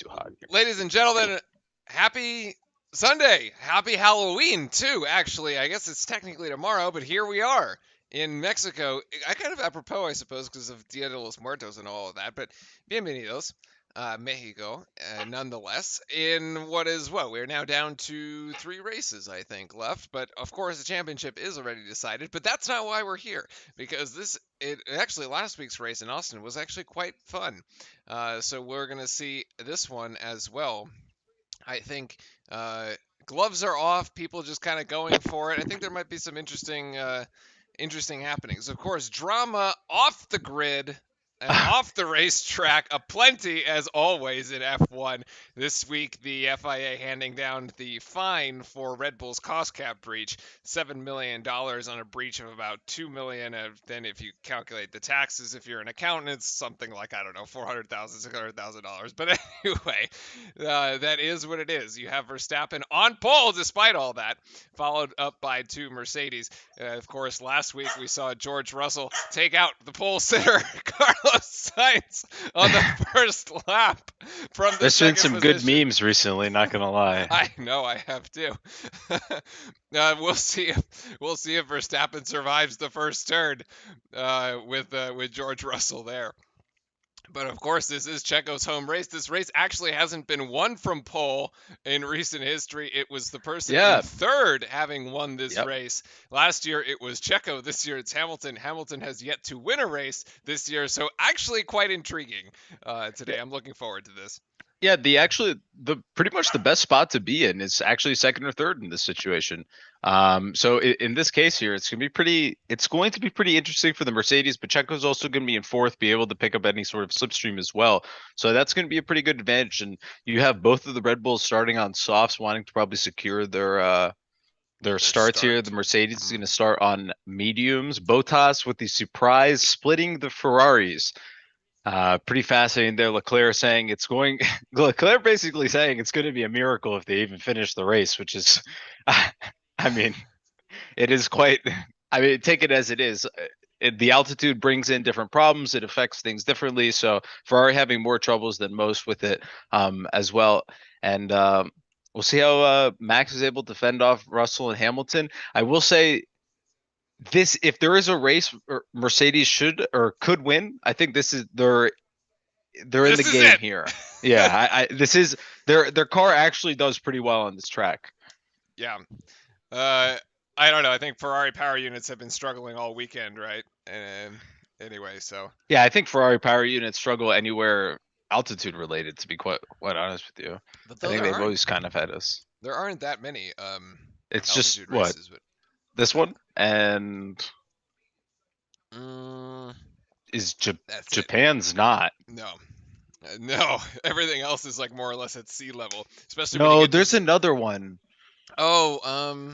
too hot here. Ladies and gentlemen, happy Sunday. Happy Halloween, too, actually. I guess it's technically tomorrow, but here we are in Mexico. I kind of apropos, I suppose, because of Dia de los Muertos and all of that, but bienvenidos, Mexico, nonetheless, in we're now down to 3 races, I think, left. But of course, the championship is already decided, but that's not why we're here, because actually, last week's race in Austin was actually quite fun. So we're going to see this one as well. I think gloves are off. People just kind of going for it. I think there might be some interesting happenings. Of course, drama off the grid and off the racetrack, aplenty as always in F1. This week, the FIA handing down the fine for Red Bull's cost cap breach, $7 million on a breach of about $2 million. Then, if you calculate the taxes, if you're an accountant, it's something like, I don't know, $400,000, $600,000. But anyway, that is what it is. You have Verstappen on pole despite all that, followed up by 2 Mercedes. Of course, last week we saw George Russell take out the pole sitter, Carlos Sainz, on the first lap from the There's been second some good position. memes recently, not gonna lie. I know, I have too. We'll see if Verstappen survives the first turn with George Russell there. But of course, this is Checo's home race. This race actually hasn't been won from pole in recent history. It was the person in third having won this race. Last year, it was Checo. This year, it's Hamilton. Hamilton has yet to win a race this year. So actually quite intriguing today. I'm looking forward to this. Yeah, pretty much the best spot to be in is actually second or third in this situation. So in this case here, it's going to be pretty interesting for the Mercedes, but Checo's also going to be in fourth, be able to pick up any sort of slipstream as well. So that's going to be a pretty good advantage. And you have both of the Red Bulls starting on softs, wanting to probably secure their starts here. The Mercedes is going to start on mediums. Bottas with the surprise splitting the Ferraris. Pretty fascinating there. Leclerc basically saying it's going to be a miracle if they even finish the race, which is, I mean, it is quite, take it as it is. The altitude brings in different problems. It affects things differently. So Ferrari having more troubles than most with it as well. And we'll see how Max is able to fend off Russell and Hamilton. I will say, if there is a race Mercedes should or could win, I think they're in the game here. Yeah, this is their car actually does pretty well on this track. Yeah. I don't know. I think Ferrari power units have been struggling all weekend, right? And anyway, so yeah, I think Ferrari power units struggle anywhere altitude related, to be quite honest with you. I think they've always kind of had us. There aren't that many it's just races, what? This one and is Japan's not. No, everything else is like more or less at sea level. Especially no, there's another one. Oh,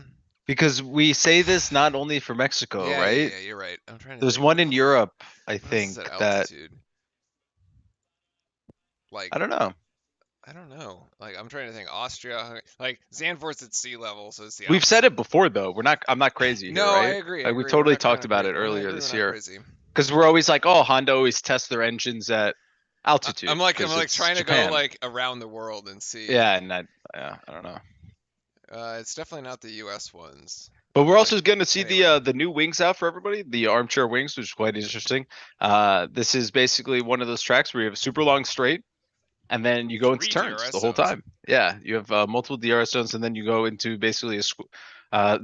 because we say this not only for Mexico, right? Yeah, you're right. I'm trying to. There's one in Europe, I think that. Like I don't know. Like I'm trying to think. Austria, like Zandvoort's at sea level, so it's We've said it before though. I'm not crazy. No, here, right? I agree. Like we totally talked about it earlier this year. Because we're always like, oh, Honda always tests their engines at altitude. I'm like trying to go like around the world and see. Yeah, and I don't know. It's definitely not the U.S. ones. But we're also going to see the new wings out for everybody, the armchair wings, which is quite interesting. This is basically one of those tracks where you have a super long straight, and then you go into turns the whole time. Yeah, you have multiple DRS zones, and then you go into basically a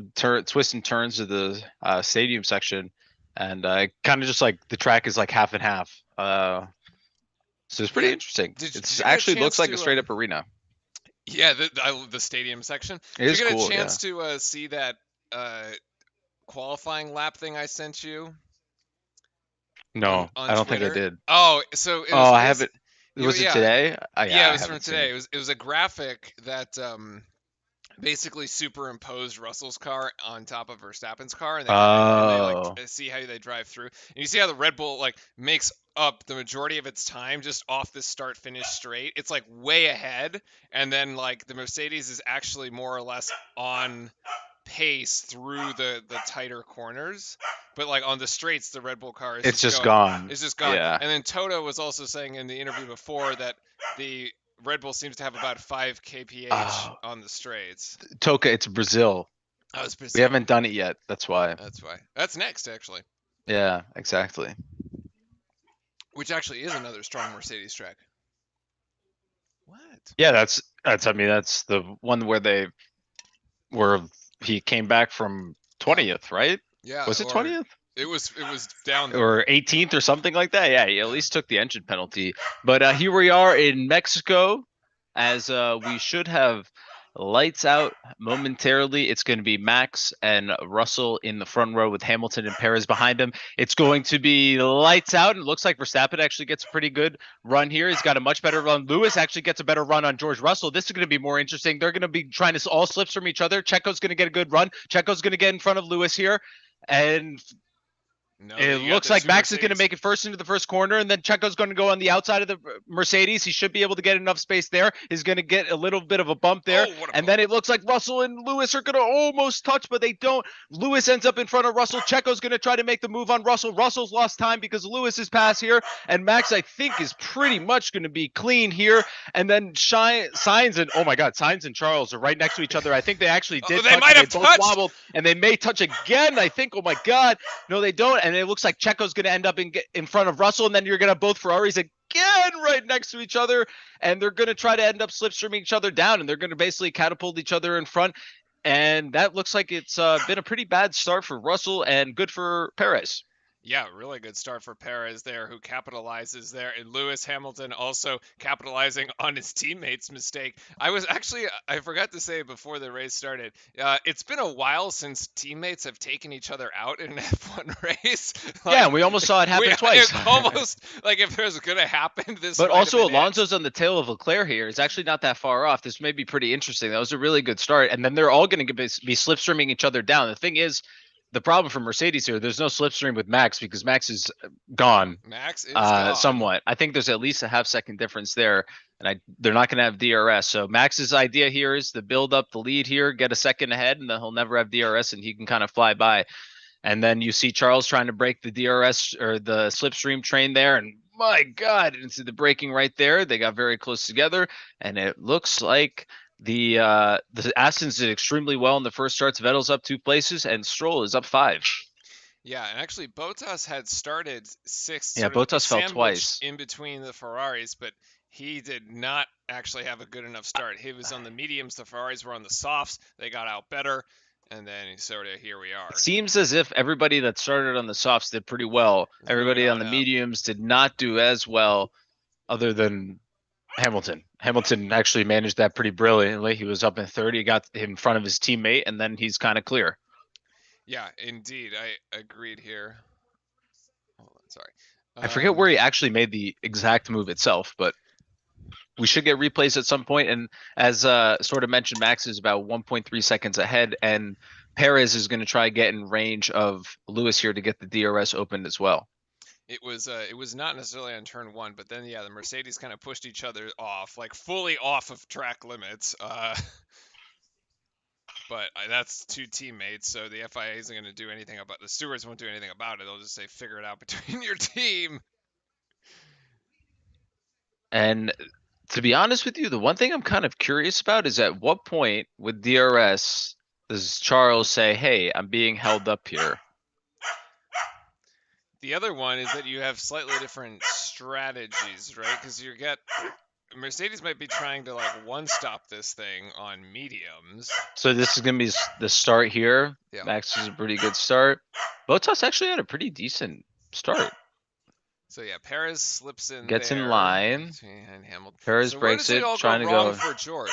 twist and turns of the stadium section, and kind of just like the track is like half and half. So it's pretty interesting. It actually looks like a straight up arena. Yeah, the stadium section. Did you get cool, a chance to see that qualifying lap thing I sent you? No, I don't think I did. Oh, so I have it. Was it today? Yeah, it was from today. It was a graphic that basically superimposed Russell's car on top of Verstappen's car, and they see how they drive through. And you see how the Red Bull like makes up the majority of its time just off this start finish straight. It's like way ahead, and then like the Mercedes is actually more or less on pace through the tighter corners, but like on the straights the Red Bull car is just gone. It's just gone. Yeah. And then Toto was also saying in the interview before that Red Bull seems to have about 5 kph Oh, on the straights. Toka, it's Brazil. Oh, it's We Brazil. haven't done it yet. That's why. That's why. That's next, actually. Yeah, exactly. Which actually is another strong Mercedes track. What? Yeah, that's. I mean, that's the one where he came back from Yeah. 20th, right? Yeah. Was it Or 20th? it was down there. Or 18th or something like that. Yeah, he at Yeah. least took the engine penalty. But here we are in Mexico, as we should have lights out momentarily. It's going to be Max and Russell in the front row with Hamilton and Perez behind them. It's going to be lights out. And it looks like Verstappen actually gets a pretty good run here. He's got a much better run. Lewis actually gets a better run on George Russell. This is going to be more interesting. They're going to be trying to all slips from each other. Checo's going to get a good run. Checo's going to get in front of Lewis here. And No, it you got looks the like two Max is going to Mercedes. make it first into the first corner, and then Checo's going to go on the outside of the Mercedes. He should be able to get enough space there. He's going to get a little bit of a bump there. Oh, what a And bump. then it looks like Russell and Lewis are going to almost touch, but they don't. Lewis ends up in front of Russell. Checo's going to try to make the move on Russell. Russell's lost time because Lewis is past here. And Max, I think, is pretty much going to be clean here. And then Sainz and, oh my God, Sainz and Charles are right next to each other. I think they actually Oh, did they touch, might and they have both touched. wobbled, and they may touch again. I think, oh my God. No, they don't. And it looks like Checo's going to end up in front of Russell, and then you're going to have both Ferraris again right next to each other, and they're going to try to end up slipstreaming each other down, and they're going to basically catapult each other in front. And that looks like it's been a pretty bad start for Russell and good for Perez. Yeah, really good start for Perez there, who capitalizes there, and Lewis Hamilton also capitalizing on his teammate's mistake. I forgot to say before the race started, it's been a while since teammates have taken each other out in an F1 race. Yeah, Like, and we almost saw it happen twice. it almost, like, if it was going to happen, this But might have also, been it. Alonso's on the tail of Leclerc here. It's actually not that far off. This may be pretty interesting. That was a really good start. And then they're all going to be slipstreaming each other down. The thing is, the problem for Mercedes here, there's no slipstream with Max because Max is gone Max is gone. somewhat. I think there's at least a half-second difference there, and they're not going to have DRS. So Max's idea here is to build up the lead here, get a second ahead, and then he'll never have DRS, and he can kind of fly by. And then you see Charles trying to break the DRS or the slipstream train there, and my God, into the braking right there. They got very close together, and it looks like the Astons did extremely well in the first starts. Vettel's up 2 places, and Stroll is up 5. Yeah, and actually Bottas had started sixth, Yeah, sort of Bottas fell sandwiched twice. in between the Ferraris, but he did not actually have a good enough start. He was on the mediums, the Ferraris were on the softs. They got out better, and then sort of here we It are. seems as if everybody that started on the softs did pretty well. It's moving Everybody on on the up. mediums did not do as well, other than Hamilton. Hamilton actually managed that pretty brilliantly. He was up in 30, got in front of his teammate, and then he's kind of clear. Yeah, indeed, I agreed here. Hold on, sorry. I forget where he actually made the exact move itself, but we should get replays at some point. And as sort of mentioned, Max is about 1.3 seconds ahead, and Perez is going to try get in range of Lewis here to get the DRS opened as well. It was not necessarily on turn one, but then yeah, the Mercedes kind of pushed each other off, like fully off of track limits. But that's two teammates, so the FIA isn't going to do anything about the stewards won't do anything about it. They'll just say figure it out between your team. And to be honest with you, the one thing I'm kind of curious about is at what point with DRS does Charles say, "Hey, I'm being held up here"? The other one is that you have slightly different strategies, right? Because you get Mercedes might be trying to like one stop this thing on mediums. So this is going to be the start here. Yeah. Max is a pretty good start. Bottas actually had a pretty decent start. So yeah, Perez slips in Gets there in line. and Hamilton. Perez So where breaks does it it, all trying go to wrong go. for George?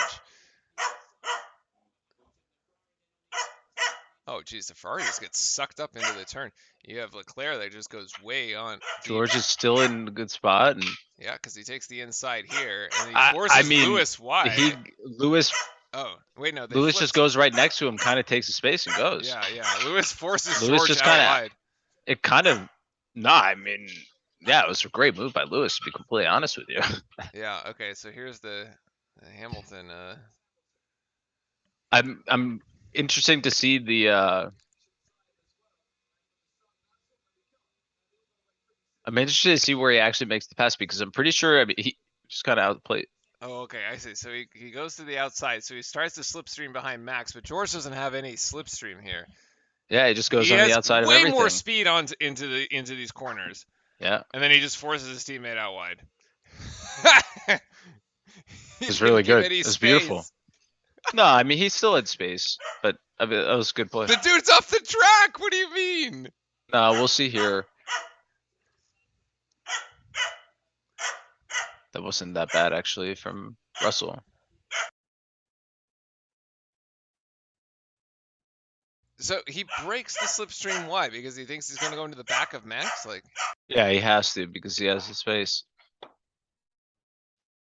Oh, geez, the Ferrari just gets sucked up into the turn. You have Leclerc that just goes way on. George is still in a good spot, and yeah, because he takes the inside here and he forces I mean, Lewis wide. Lewis Oh, wait, no, they Lewis flipped. just goes right next to him, kind of takes the space and goes. Yeah, yeah. Lewis forces Lewis George just out kind of wide. it kind of nah. I mean, yeah, it was a great move by Lewis, to be completely honest with you. Yeah. Okay. So here's the Hamilton. I'm interesting to see the. I'm interested to see where he actually makes the pass because I'm pretty sure. I mean, he just kind of out the plate. Oh, okay, I see. So he goes to the outside. So he starts the slipstream behind Max, but George doesn't have any slipstream here. Yeah, he just goes He on the has outside of way more everything. speed into these corners, Yeah, and then he just forces his teammate out wide. He it's didn't really give good. any It's beautiful. space. No, I mean he still had space, but I mean, that was a good play. The dude's off the track. What do you mean? No, we'll see here. That wasn't that bad actually from Russell. So he breaks the slipstream. Why? Because he thinks he's going to go into the back of Max. Like, Yeah, he has to because he has the space.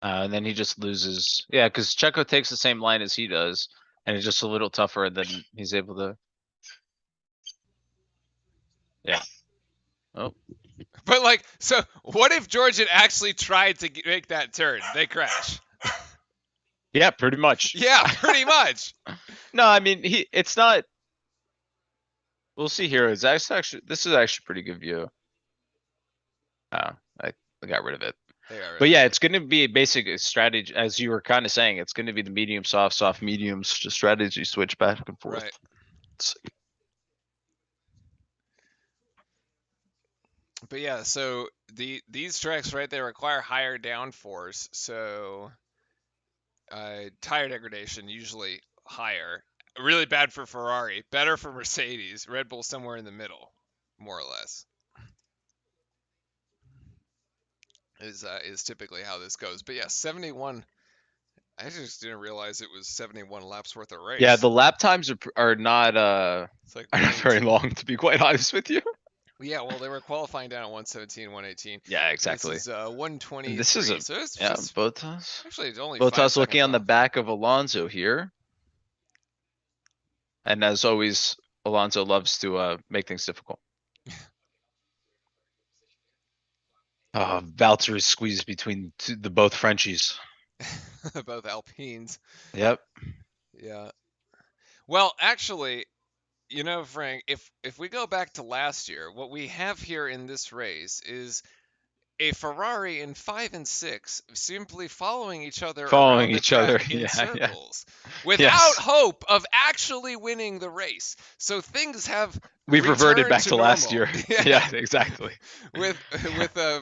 And then he just loses. Yeah, because Checo takes the same line as he does, and it's just a little tougher. And then he's able to. Yeah. Oh. but like, so what if George had actually tried to make that turn? They crash. Yeah, pretty much. Yeah, pretty much. No, I mean he. It's not. We'll see here. It's actually. This is actually pretty good view. Oh, I got rid of it. They got rid But of yeah, it. it's going to be a basic strategy, as you were kind of saying. It's going to be the medium, soft, soft, mediums, just strategy switch back and forth. Right. But yeah, so these tracks right, they require higher downforce, so tire degradation usually higher. Really bad for Ferrari, better for Mercedes. Red Bull somewhere in the middle, more or less. Is typically how this goes. But yeah, 71. I just didn't realize it was 71 laps worth of Yeah, race. the lap times are not It's like are not very 118. long, to be quite honest with you. Yeah, well, they were qualifying down at 117, 118. Yeah, This exactly. is And this is 123. a So it's yeah, just Bottas. actually it's only 5 seconds Looking on the off. back of Alonso here, and as always, Alonso loves to make things difficult. Valtteri squeezed between the both Frenchies. Both Alpines. Yep. Yeah. Well, actually, Frank, if we go back to last year, what we have here in this race is a Ferrari in 5 and 6 simply following each other Following around the each other. track in Yeah, yeah. circles without Yes. hope of actually winning the race. So things have We've reverted returned back to to last normal. year. Yeah. Yeah, exactly. with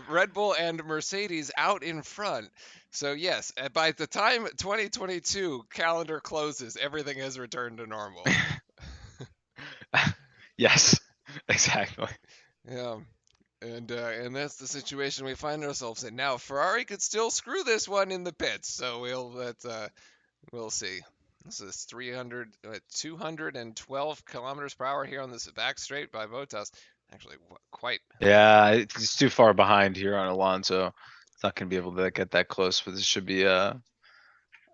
Red Bull and Mercedes out in front. So yes, by the time 2022 calendar closes, everything has returned to normal. Yes, exactly. Yeah. And that's the situation we find ourselves in now. Ferrari could still screw this one in the pits, so we'll see. This is 212 kilometers per hour here on this back straight by Bottas. Actually, quite. Yeah, he's too far behind here on Alonso. It's not going to be able to get that close, but this should be a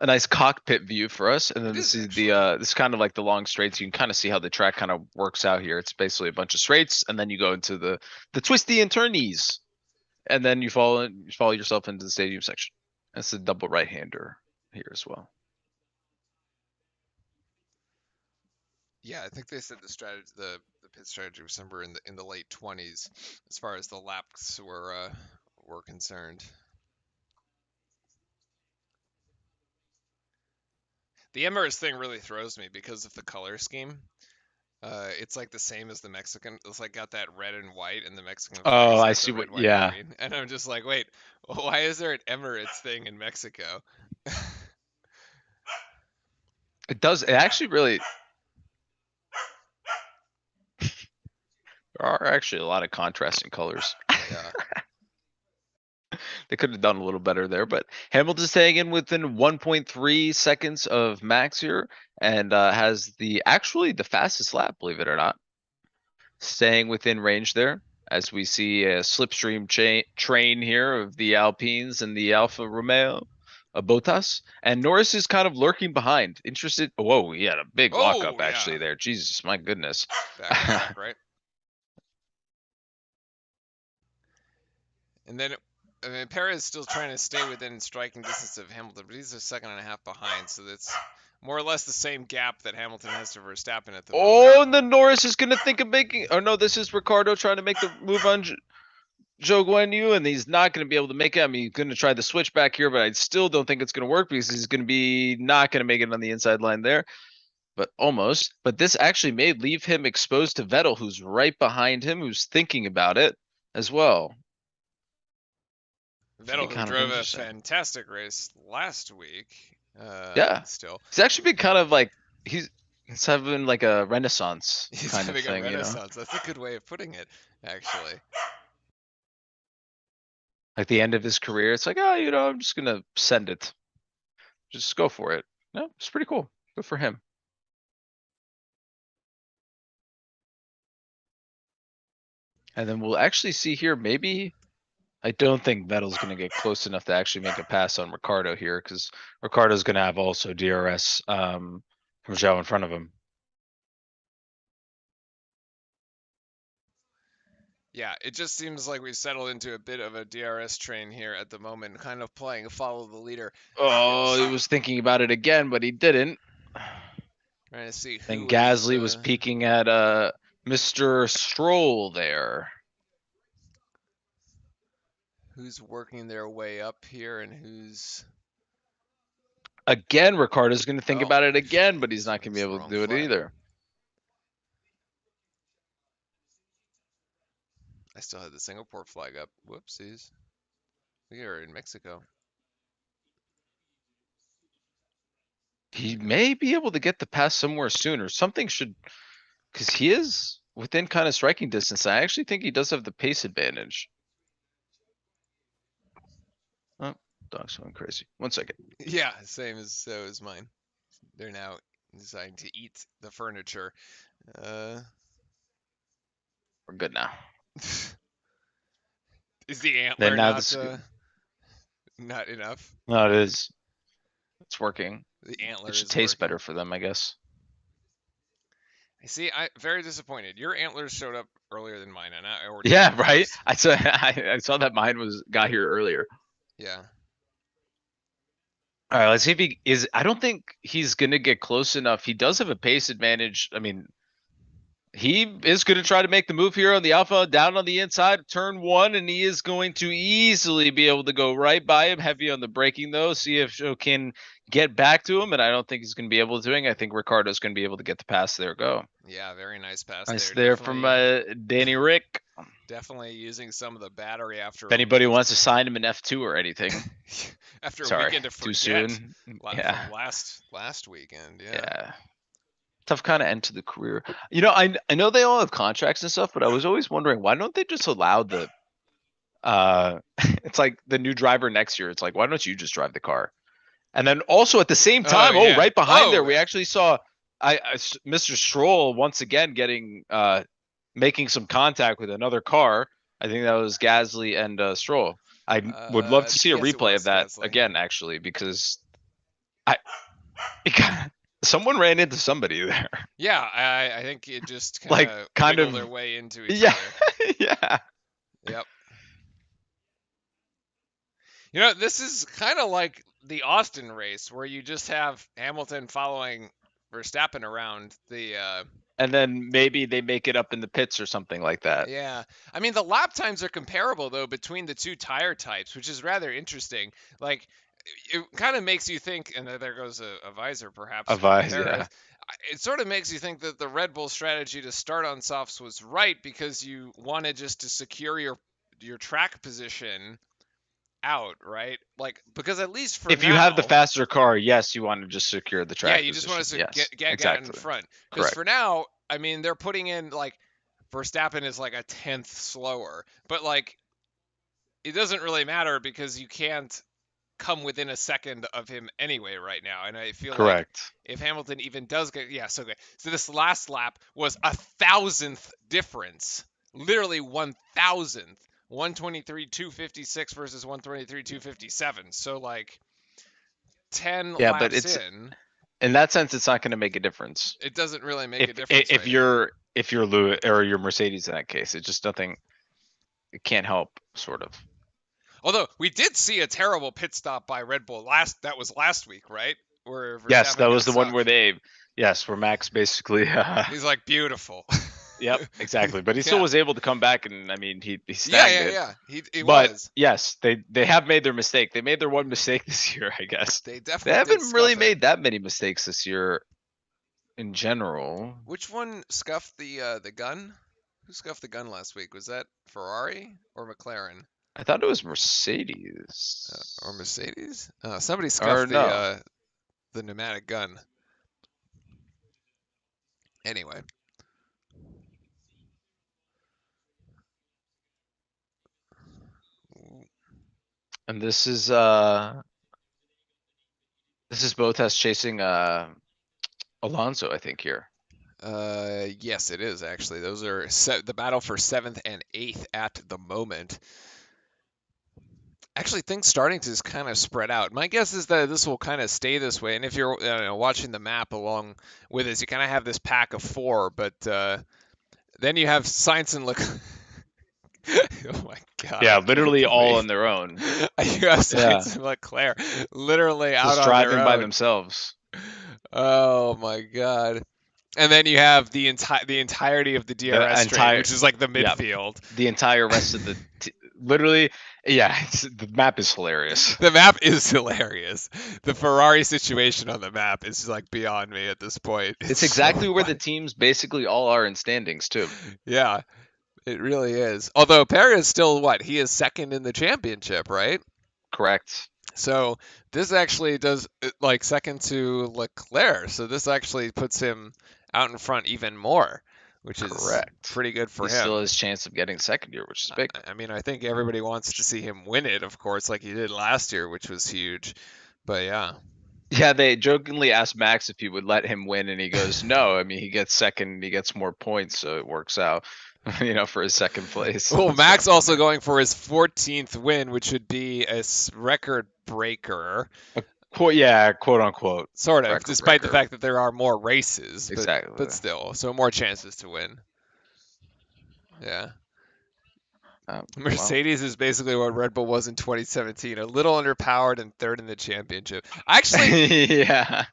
nice cockpit view for us. And then It this is is actually. this is kind of like the long straights. You can kind of see how the track kind of works out here. It's basically a bunch of straights, and then you go into the twisty and turnies, and then you follow yourself into the stadium section. That's a double right-hander here as well. Yeah, I think they said the pit strategy was somewhere in the late 20s as far as the laps were concerned. The Emirates thing really throws me because of the color scheme. It's like the same as the Mexican. It's like got that red and white, and the Mexican Oh, flags I got see the what. red, white, and Yeah, green. And I'm just like, wait, why is there an Emirates thing in Mexico? it does. It actually really. There are actually a lot of contrasting colors. Yeah. They could have done a little better there, but Hamilton's staying in within 1.3 seconds of Max here, and has the fastest lap, believe it or not, staying within range there. As we see a slipstream train here of the Alpines and the Alfa Romeo, Bottas, and Norris is kind of lurking behind, interested. Whoa, he had a big lockup Oh yeah. actually there. Jesus, my goodness. Back to back, right? And then, I mean, Perez is still trying to stay within striking distance of Hamilton, but he's a second and a half behind, so that's more or less the same gap that Hamilton has to Verstappen at the moment. Oh, and then Norris is gonna think of making. Oh no, this is Ricardo trying to make the move on Zhou Guan Yu, and he's not going to be able to make it. I mean, he's going to try the switch back here, but I still don't think it's going to work because he's going to be not going to make it on the inside line there. But almost. But this actually may leave him exposed to Vettel, who's right behind him, who's thinking about it as well. Which would be Vettel, who kind of drove a interesting. fantastic race last week. Yeah. Still, He's actually been kind of like he's having like a renaissance he's kind of having a thing, you know? renaissance. That's a good way of putting it, actually. Like the end of his career. It's like, oh, I'm just gonna send it. Just go for it. No, it's pretty cool. Good for him. And then we'll actually see here, maybe I don't think Vettel's going to get close enough to actually make a pass on Ricardo here because Ricardo's going to have also DRS from Zhou in front of him. Yeah, it just seems like we've settled into a bit of a DRS train here at the moment, kind of playing follow the leader. Oh, he was thinking about it again, but he didn't. Trying to see Then who is Gasly was peeking at Mr. Stroll there. who's working their way up here and who's Again, Ricardo's going to think oh about it again, but he's not going to be swings the able to wrong do it flag. either. I still had the Singapore flag up. Whoopsies. We are in Mexico. He may be able to get the pass somewhere soon, or something should, because he is within kind of striking distance. I actually think he does have the pace advantage. Oh, dog's going crazy. 1 second. Yeah, same as mine. They're now deciding to eat the furniture. We're good now. Is the Then antler now not this, not enough? no, it is. It's working. The antler It should is taste working. better for them, I guess. I see. I very disappointed. Your antlers showed up earlier than mine, and I ordered Yeah, them right. first. I saw I saw that mine got here earlier. Yeah. All right, let's see if he is. I don't think he's gonna get close enough. He does have a pace advantage. I mean, he is going to try to make the move here on the alpha down on the inside, turn one, and he is going to easily be able to go right by him. Heavy on the braking though. See if Joe can get back to him, and I don't think he's going to be able to. I think Ricardo's going to be able to get the pass there. Go. Yeah, very nice pass Nice there. there from Definitely, Danny Rick. definitely using some of the battery after If anybody wants to sign him in F2 or anything, after a sorry, weekend to too forget soon. from Yeah, last weekend. Yeah. yeah. Tough kind of end to the career. I know they all have contracts and stuff, but I was always wondering why don't they just allow the it's like the new driver next year. It's like, why don't you just drive the car? And then also at the same Oh time, yeah. right behind there, Oh we actually saw Mr. Stroll once again making some contact with another car. I think that was Gasly and Stroll. I would love to see a yes, it replay of was that Gasly. again, actually, because I someone ran into somebody there. Yeah, I think it just Like kind wiggled of their way into each yeah, other. yeah. Yep. This is kind of like the Austin race where you just have Hamilton following Verstappen around the And then maybe they make it up in the pits or something like that. yeah. I mean, the lap times are comparable though between the two tire types, which is rather interesting. Like it kind of makes you think, and there goes a visor perhaps from Advise, yeah. Perez. It sort of makes you think that the Red Bull strategy to start on softs was right because you wanted just to secure your track position out, right? Like because at least for If you have the now, faster car, yes, you want to just secure the yeah, track you just want position. us to Yes, get in exactly. front. Because Correct. for now, I mean, they're putting in like Verstappen is like a tenth slower, but like it doesn't really matter because you can't come within a second of him anyway right now. And I feel like Correct. if Hamilton even does get, yes, okay. So this last lap was 1,000th difference, literally 1,000th. 123 256 versus 123 257. So like 10 Yeah, but laps it's in, in that sense, it's not going to make a difference. it doesn't really make If a difference if right now. you're Lewis or you're Mercedes in that case, it's just nothing. It can't help, sort of. Although we did see a terrible pit stop by Red Bull that was last week, right? Where Yes, that Verstappen was got the one stuck. where where Max basically He's like beautiful. Yep, exactly. But he still Yeah. was able to come back, and I mean, he Yeah, snagged yeah, it. yeah. He But was. yes, they have made their mistake. They made their one mistake this year, I guess. They They definitely did haven't really scuff it. made that many mistakes this year in general. Which one scuffed the gun? Who scuffed the gun last week? Was that Ferrari or McLaren I thought it was or Mercedes. Mercedes? Somebody Or scuffed no. the pneumatic gun. Anyway, And this is both us chasing Alonso, I think here. yes, it is actually. Those are the battle for seventh and eighth at the moment. Actually, things starting to just kind of spread out. My guess is that this will kind of stay this way. And if you're watching the map along with us, you kind of have this pack of four. But then you have Sainz and Leclerc. Oh my God, Yeah, I can't literally all on believe their own. you have Yeah, Sainz and Leclerc literally out just on their driving by own. themselves. Oh my God. And then you have the entirety of the The DRS train, entire, which is like the yeah, midfield. the entire rest of literally, yeah, the map is hilarious. The map is hilarious. The Ferrari situation on the map is like beyond me at this point. It's It's so exactly where the fun. teams basically all are in standings too. Yeah, it really is. Although Perez still what? He is second in the championship, right? Correct. So this actually does like second to Leclerc. So this actually puts him out in front even more, which is Correct. pretty good He for still him. has chance of getting second here, which is big. I mean, I think everybody wants to see him win it, of course, like he did last year, which was huge. But yeah. Yeah, they jokingly asked Max if he would let him win, and he goes, "No." I mean, he gets second, he gets more points, so it works out, for his second place. Well, It's kind Max of also funny. going for his 14th win, which would be a record breaker, A quote, yeah, quote unquote sort of, record despite the breaker. fact that there are more races, but Exactly. still, so more chances to win. Yeah. Well, Mercedes is basically what Red Bull was in 2017, a little underpowered and third in the championship. Actually, yeah.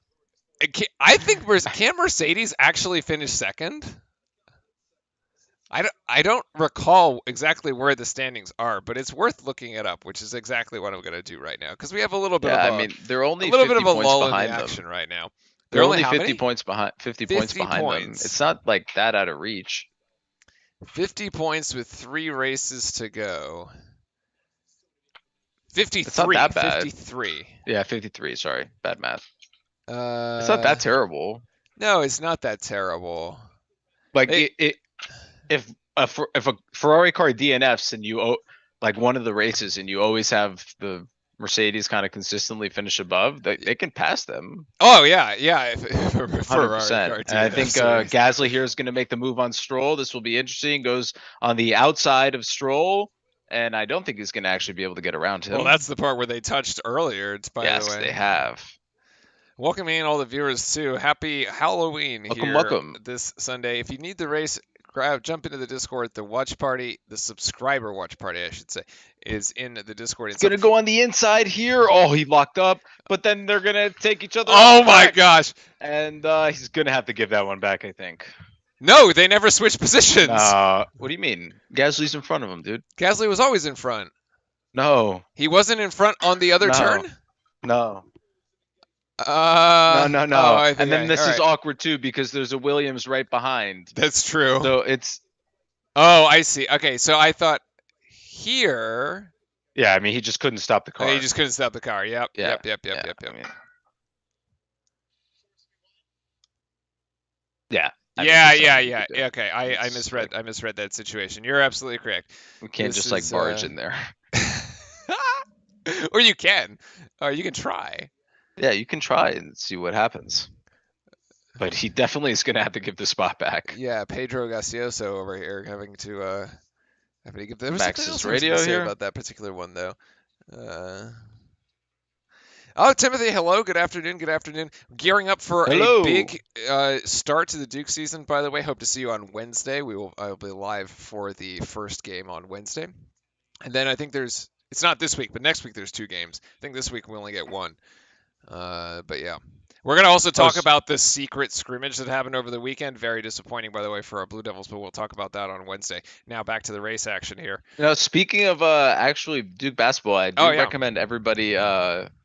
I think can Mercedes actually finish second? I don't recall exactly where the standings are, but it's worth looking it up, which is exactly what I'm going to do right now because we have a little bit Yeah, of I a mean, they're a only little bit of 50 a points lull in the behind action them. right now. They're They're only only how 50 many? points behind, 50 points 50 behind them. It's points. not like that out of reach. 50 points with 3 races to go. It's not 53. that bad. 53. Yeah, 53, sorry. Bad math. It's not Uh that terrible. no, it's not that terrible. Like They if if a Ferrari car DNFs and like one of the races and you always have the Mercedes kind of consistently finish above, they can pass them Oh yeah, yeah, if a Ferrari 100%. car And I think DNFs a race. Gasly here is going to make the move on Stroll. This will be interesting. Goes on the outside of Stroll, and I don't think he's going to actually be able to get around Well, that's him. the part where they touched earlier, by the Yes, way. they have. Welcoming all the viewers too. Happy Halloween Welcome, here welcome. this Sunday. If you need the race, jump into the Discord. The watch party, the subscriber watch party, I should say, is in the Discord. He's It's up. gonna go on the inside here. Oh, he locked up, but then they're gonna take each other out Oh my back, gosh! and he's gonna have to give that one back, I think. No, they never switched positions. What do you mean? Gasly's in front of him, dude. Gasly was always in front. No, He wasn't in front on the other turn. no, no, no, Uh no, oh, no. I think And then I. All this is right, awkward too because there's a Williams right behind. that's true. So it's Oh, I see. Okay, so I thought here. yeah. I mean, he just couldn't stop the Oh, you car. just couldn't stop the car. Yep, Yeah, yep, yep, yep, yeah. yep, I yep. mean, yeah. I mean, Yeah, there's yeah, nothing you yeah. could do. Okay, I It's misread. like I misread that situation. You're absolutely correct. we can't This just like is barge in there. or you can, or you can try. Yeah, you can try and see what happens. But he definitely is gonna have to give the spot back. Yeah, Pedro Gaseoso over here having to give. There was something Max's else I was going to radio say here. about that particular one though. Uh, oh, Timothy, hello. Good afternoon. Good afternoon. Gearing up for a Hello. big start to the Duke season. By the way, hope to see you on Wednesday. I will be live for the first game on Wednesday, and then I think it's not this week, but next week there's 2 games. I think this week we only get one. But yeah. We're going to also Oh, talk about the secret scrimmage that happened over the weekend. Very disappointing, by the way, for our Blue Devils, but we'll talk about that on Wednesday. Now back to the race action here. speaking of actually Duke basketball, I Oh, do yeah. recommend everybody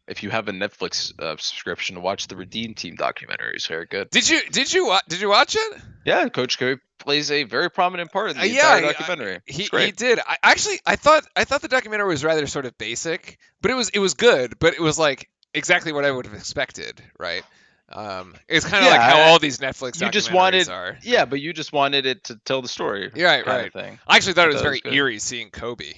if you have a Netflix subscription to watch the Redeem Team documentary. It's very good. Did you watch it? Yeah, Coach K plays a very prominent part in the Yeah, entire documentary. he It's he great. did. I thought the documentary was rather sort of basic, but it was good. But it was like exactly what I would have expected, right? It's kind of Yeah, like how all these Netflix you just documentaries wanted, are. yeah, but you just wanted it to tell the story, Right, kind right. of thing. I actually thought I it was thought it was very good. eerie seeing Kobe,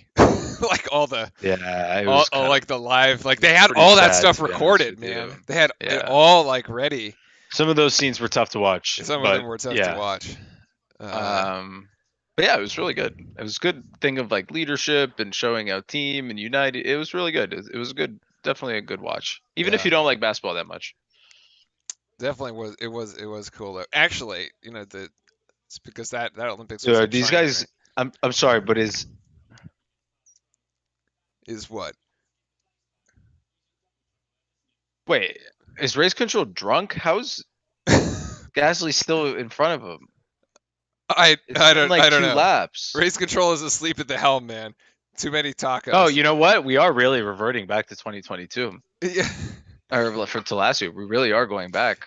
like all the Yeah, it was all kind of like the live, like they had pretty all that sad stuff to be honest recorded, with man. you. They had it Yeah, all like ready. some of those scenes were tough to watch, Some of them but were tough to yeah. watch. Uh, Um, but yeah, it was really good. It was a good thing of like leadership and showing out team and united. It was really good. It was good, definitely a good watch, even if yeah, you don't like basketball that much. definitely was. It was cool though. Actually, it's because that Olympics was So in these China, guys, right? I'm sorry, but Is what? wait, is race control drunk? How's Gasly still in front of him? I It's I been don't like I don't two know. laps. Race control is asleep at the helm, man. Too many Oh, tacos. you know what? We are really reverting back to 2022, Yeah. or from to last year. We really are going back.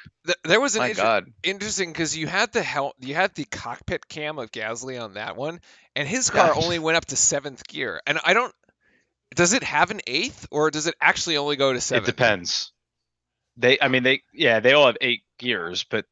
There was an My God. interesting because you had the cockpit cam of Gasly on that one, and his Yeah. car only went up to seventh gear. And I don't. Does it have an eighth, or does it actually only go to It seventh? depends. I mean, yeah, they all have 8 gears, but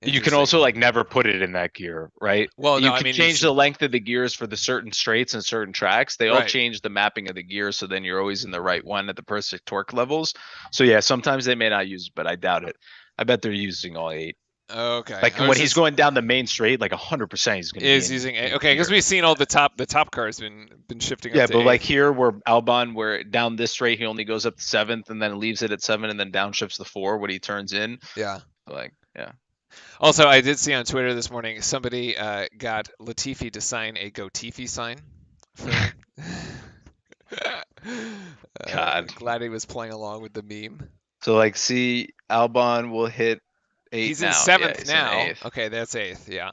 you can Interesting. also like never put it in that gear, right? Well, no, You I can mean you change should. the length of the gears for the certain straights and certain tracks. They all Right. change the mapping of the gears, so then you're always in the right one at the perfect torque levels. So yeah, sometimes they may not use it, but I doubt it. I bet they're using all 8. Okay. Like I was when he's just going down the main straight, like 100% he's going to be is in using a eighth okay because gear. we've seen all the top cars been shifting up Yeah, to but like eighth. here where Albon, where down this straight he only goes up to 7th and then leaves it at 7 and then downshifts the 4 when he turns in. Yeah. Like yeah, Also, I did see on Twitter this morning somebody got Latifi to sign a Go Tifi sign for him. God. Glad he was playing along with the meme. So like, see, Albon will hit 8 He's in now. Yeah, seventh he's in now. 8th. Okay, that's eighth. Yeah,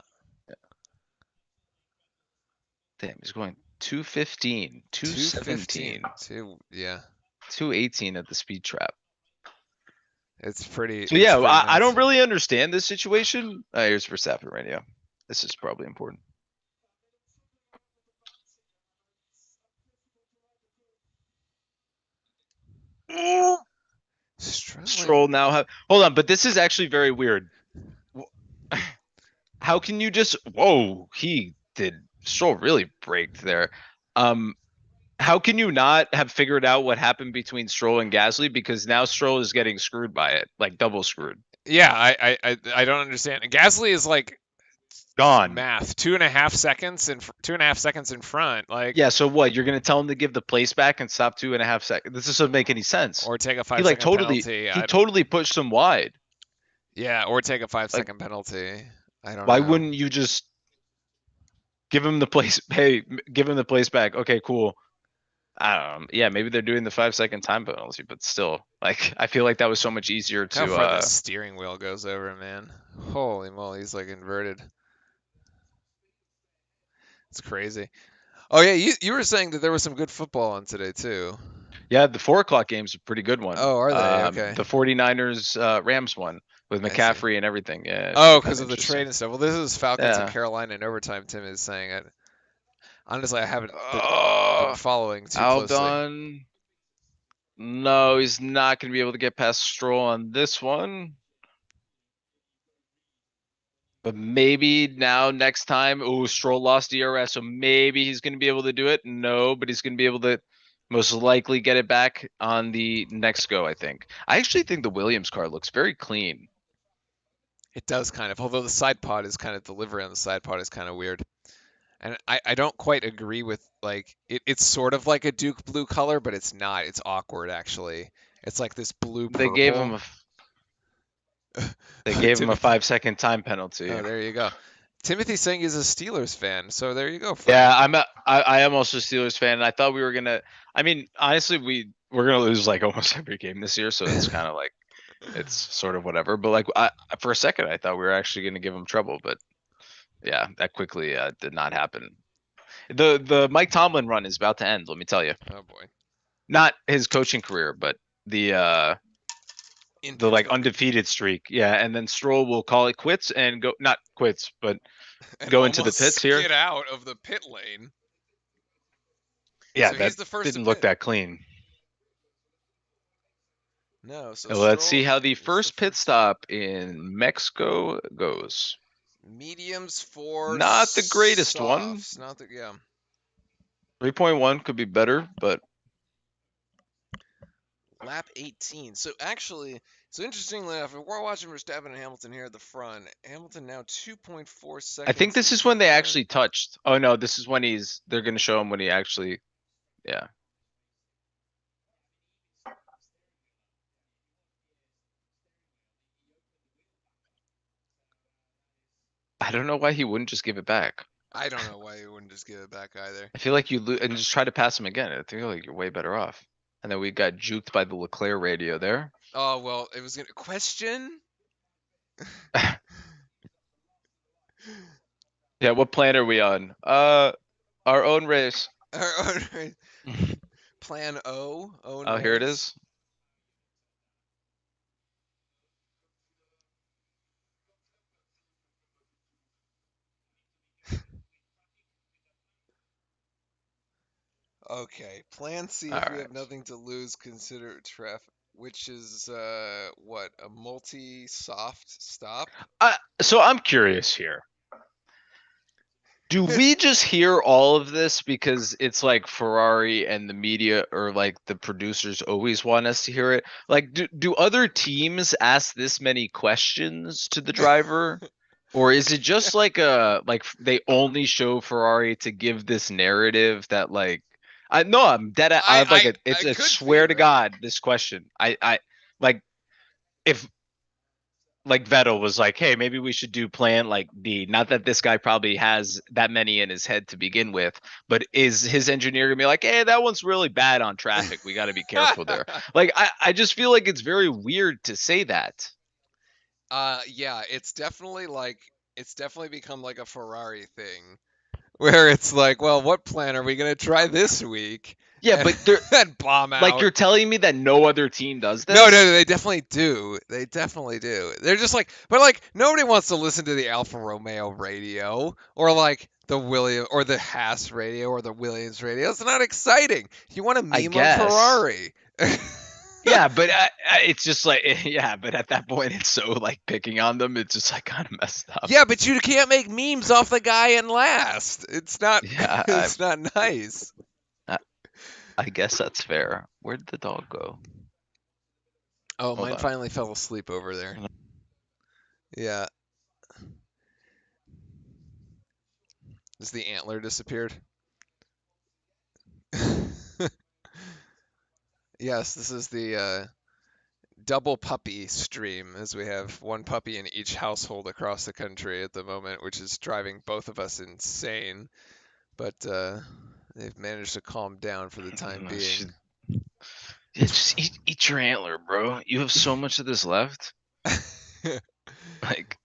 Damn, he's going 215, 215. 217, Yeah, 218 at the speed trap. it's pretty. So It's yeah, pretty I nuts. don't really understand this situation. Here's Verstappen right now. This is probably important. Struggling. Stroll now have hold on, but this is actually very weird. How can you just whoa, he did Stroll really braked there. Um how can you not have figured out what happened between Stroll and Gasly? Because now Stroll is getting screwed by it, like double screwed. Yeah, I don't understand. Gasly is like Gone. math 2.5 seconds and 2.5 seconds in front, like Yeah, so what? You're gonna tell him to give the place back and stop 2.5 seconds? This doesn't make any sense. or take a He five like second totally penalty. he totally pushed him wide. Yeah, or take a five Like, second penalty. I don't why know. wouldn't you just give him the place? Hey, give him the place back. Okay, cool. I don't know. Yeah, maybe they're doing the 5 second time penalty, but still, like, I feel like that was so much easier How to. far the steering wheel goes over, man. Holy moly, he's like inverted. It's crazy. Oh yeah, you were saying that there was some good football on today too. Yeah, the 4 o'clock game's a pretty good one. Oh, are they? Okay. The 49ers Rams one with I see. McCaffrey and everything. Yeah, it should Oh, be kind because of of the interesting. trade and stuff. Well, this is Falcons and Yeah. Carolina in overtime. Tim is saying it. Honestly, I haven't been Oh, following too closely. Aldon. No, he's not going to be able to get past Stroll on this one. But maybe now next time, oh, Stroll lost DRS, so maybe he's going to be able to do it. No, but he's going to be able to most likely get it back on the next go, I think. I actually think the Williams car looks very clean. It does kind of, although the side pod is kind of delivery on the side pod is kind of weird. And I don't quite agree with like it's sort of like a Duke blue color, but it's not. It's awkward actually. It's like this blue They gave him purple. a they gave him a Timothy. 5 second time penalty. Oh, there you go. Timothy's saying he's a Steelers fan, so there you go, Yeah, friend. I am also a Steelers fan, and I thought we were gonna. I mean, honestly, we're gonna lose like almost every game this year, so it's kind of like it's sort of whatever. But like, for a second, I thought we were actually going to give him trouble, but yeah, that quickly did not happen. The Mike Tomlin run is about to end. Let me tell you, Oh boy. not his coaching career, but the In the like Pittsburgh. undefeated streak. Yeah, and then Stroll will call it quits and go, not quits, but And go into the pits almost here. skid out of the pit lane. Yeah, So that he's the first to didn't look pit. that clean. No, so Let's see Stroll how the is the first pit first. stop in Mexico goes. Mediums for Not the greatest one. softs. Not the yeah. 3.1 could be better, but Lap 18. So actually, so interestingly enough, if we're watching Verstappen and Hamilton here at the front, Hamilton now 2.4 I think seconds this in is when they front. actually touched. Oh no, this is when they're going to show him when he actually, yeah. I don't know why he wouldn't just give it back. I don't know why he wouldn't just give it back either. I feel like and just try to pass him again. I feel like you're way better off. And then we got juked by the Leclerc radio there. Oh well, it was gonna question. Yeah, what plan are we on? Our own race. Plan O, own Oh, here it race. is. Okay, plan C. All If we right. have nothing to lose, consider traffic, which is what, a multi-soft stop. So I'm curious here. Do we just hear all of this because it's like Ferrari and the media or like the producers always want us to hear it? Like, do other teams ask this many questions to the driver? Or is it just like they only show Ferrari to give this narrative that like I no I'm dead I have like I a could swear be to right. God this question. I like if like Vettel was like, hey, maybe we should do plan like D. Not that this guy probably has that many in his head to begin with, but is his engineer gonna be like, hey, that one's really bad on traffic. We got to be careful there. Like, I just feel like it's very weird to say that. Yeah, it's definitely become like a Ferrari thing where it's like, well, what plan are we gonna try this week? Yeah, And but they're then bomb like, out. you're telling me that no other team does No, this? they definitely do. They definitely do. They're just like, but like nobody wants to listen to the Alfa Romeo radio or like the William or the Haas radio or the Williams radio. It's not exciting. You want a I meme on guess. Ferrari. Yeah, but it's just like, yeah, but at that point, it's so like picking on them. It's just like kind of messed up. Yeah, but you can't make memes off the guy in last. It's not. Yeah, It's not nice. I, I guess that's fair. Where did the dog go? Oh, Hold mine on. finally fell asleep over there. Yeah. Has the antler disappeared? Yes, this is the double puppy stream, as we have one puppy in each household across the country at the moment, which is driving both of us insane. But they've managed to calm down for the time being. Yeah, just eat your antler, bro. You have so much of this left. Like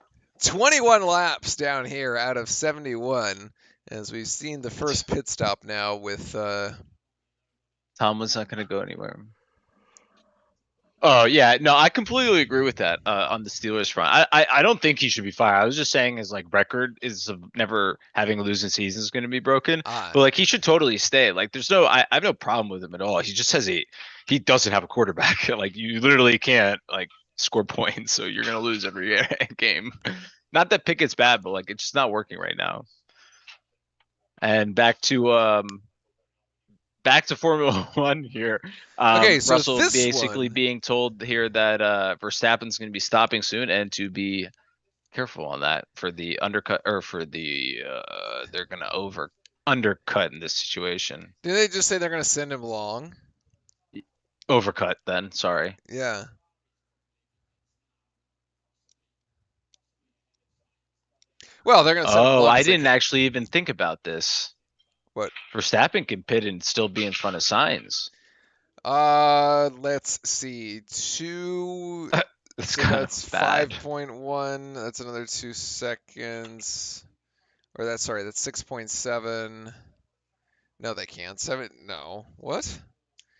21 laps down here out of 71, as we've seen the first pit stop now with. Tomlin's not gonna go anywhere. Oh yeah, no, I completely agree with that on the Steelers front. I don't think he should be fired. I was just saying his like record is of never having a losing season is going to be broken, Ah, but like he should totally stay. Like there's no, I have no problem with him at all. He just has he doesn't have a quarterback. Like you literally can't like score points, so you're gonna lose every game. Not that Pickett's bad, but like it's just not working right now. And back to Formula One here. okay, so Russell this basically one. being told here that Verstappen's going to be stopping soon and to be careful on that for the undercut or for the they're going to undercut in this situation. Did they just say they're going to send him long? Overcut then, sorry. Yeah. Well, they're going to send him Oh, long I because they didn't can't. actually even think about this. What? Verstappen can pit and still be in front of signs. Let's see. Two. That's So kind of that's bad. 5.1. That's another 2 seconds. Or that's 6.7. No, they can't. Seven. No. What?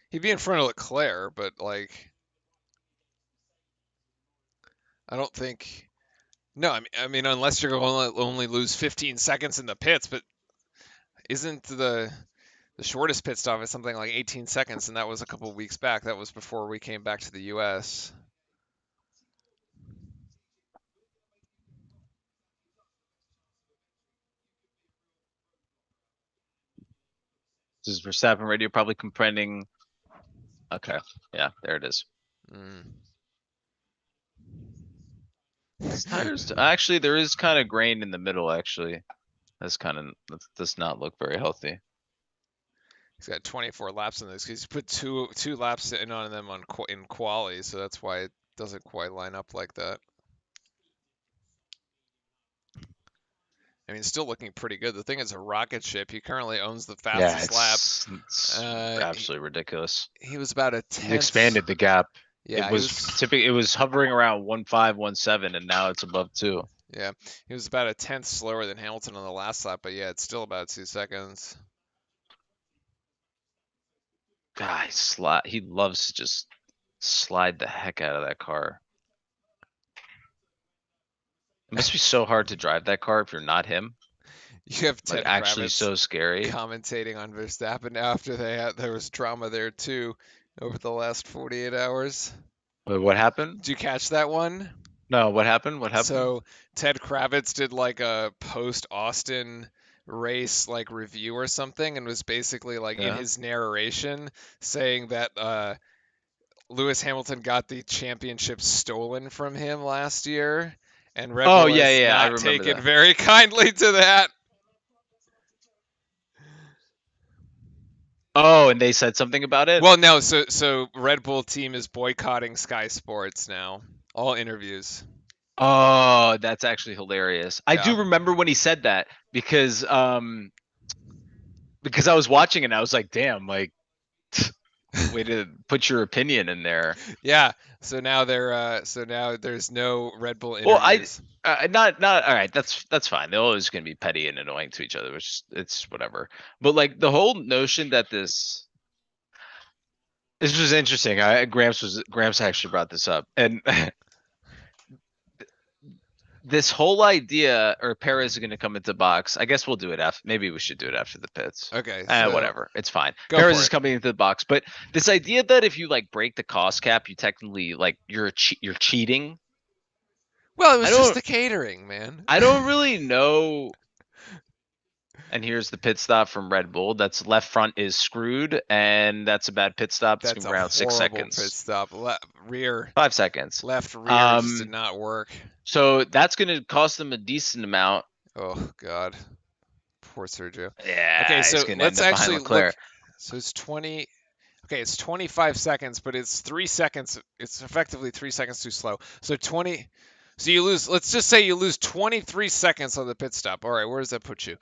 He'd be in front of Leclerc, but like, I don't think. No, I mean, unless you're going to only lose 15 seconds in the pits, but isn't the shortest pit stop is something like 18 seconds, and that was a couple of weeks back. That was before we came back to the U.S. This is Verstappen radio probably complaining. Okay, yeah, there it is. Mm. His tires actually there is kind of grain in the middle. Actually, that does not look very healthy. He's got 24 laps in this. He's put two laps in on them in quali, so that's why it doesn't quite line up like that. I mean, still looking pretty good. The thing is a rocket ship. He currently owns the Yeah, fastest lap. it's Uh, he, absolutely ridiculous. he was about a He's tenth. expanded the gap. It Yeah, he was was. typically it was hovering around 1.5, 1.7, and now it's above 2. Yeah, he was about a tenth slower than Hamilton on the last lap, but yeah, it's still about 2 seconds. God, he loves to just slide the heck out of that car. It must be so hard to drive that car if you're not him. You have Like Ted actually Kravitz so scary. commentating on Verstappen after there was drama there too over the last 48 hours. Wait, what happened? Did you catch that one? No, what happened? What happened? So Ted Kravitz did like a post Austin race like review or something and was basically like in Yeah. his narration saying that Lewis Hamilton got the championship stolen from him last year and Red Oh Bull yeah, has yeah, I not remember taken that. very kindly to that. Oh, and they said something about it? Well, no, so Red Bull team is boycotting Sky Sports now. All interviews. Oh, that's actually hilarious. I Yeah. do remember when he said that because I was watching it and I was like, damn, like way to put your opinion in there. Yeah. So now there's no Red Bull Well, interviews. not all right. That's fine. They're always going to be petty and annoying to each other, which it's whatever. But like the whole notion that this was interesting. Gramps actually brought this up, and this whole idea, or Perez is going to come into box. I guess we'll do it after. Maybe we should do it after the pits. Okay, so Whatever. It's fine. go Perez for is it. coming into the box, but this idea that if you like break the cost cap, you technically like you're cheating. Well, it I was just don't the catering, man. I don't really know. And here's the pit stop from Red Bull. That's left front is screwed, and that's a bad pit stop. It's That's gonna a be around six horrible pit seconds, stop. Rear, 5 seconds. left rear just did Um, not work. so that's gonna cost them a decent amount. Oh God, poor Sergio. Okay, Yeah, he's so gonna end let's up behind actually look. Leclerc. So it's 20. Okay, it's 25 seconds, but it's 3 seconds. It's effectively 3 seconds too slow. So 20. So you lose. Let's just say you lose 23 seconds on the pit stop. All right, where does that put you?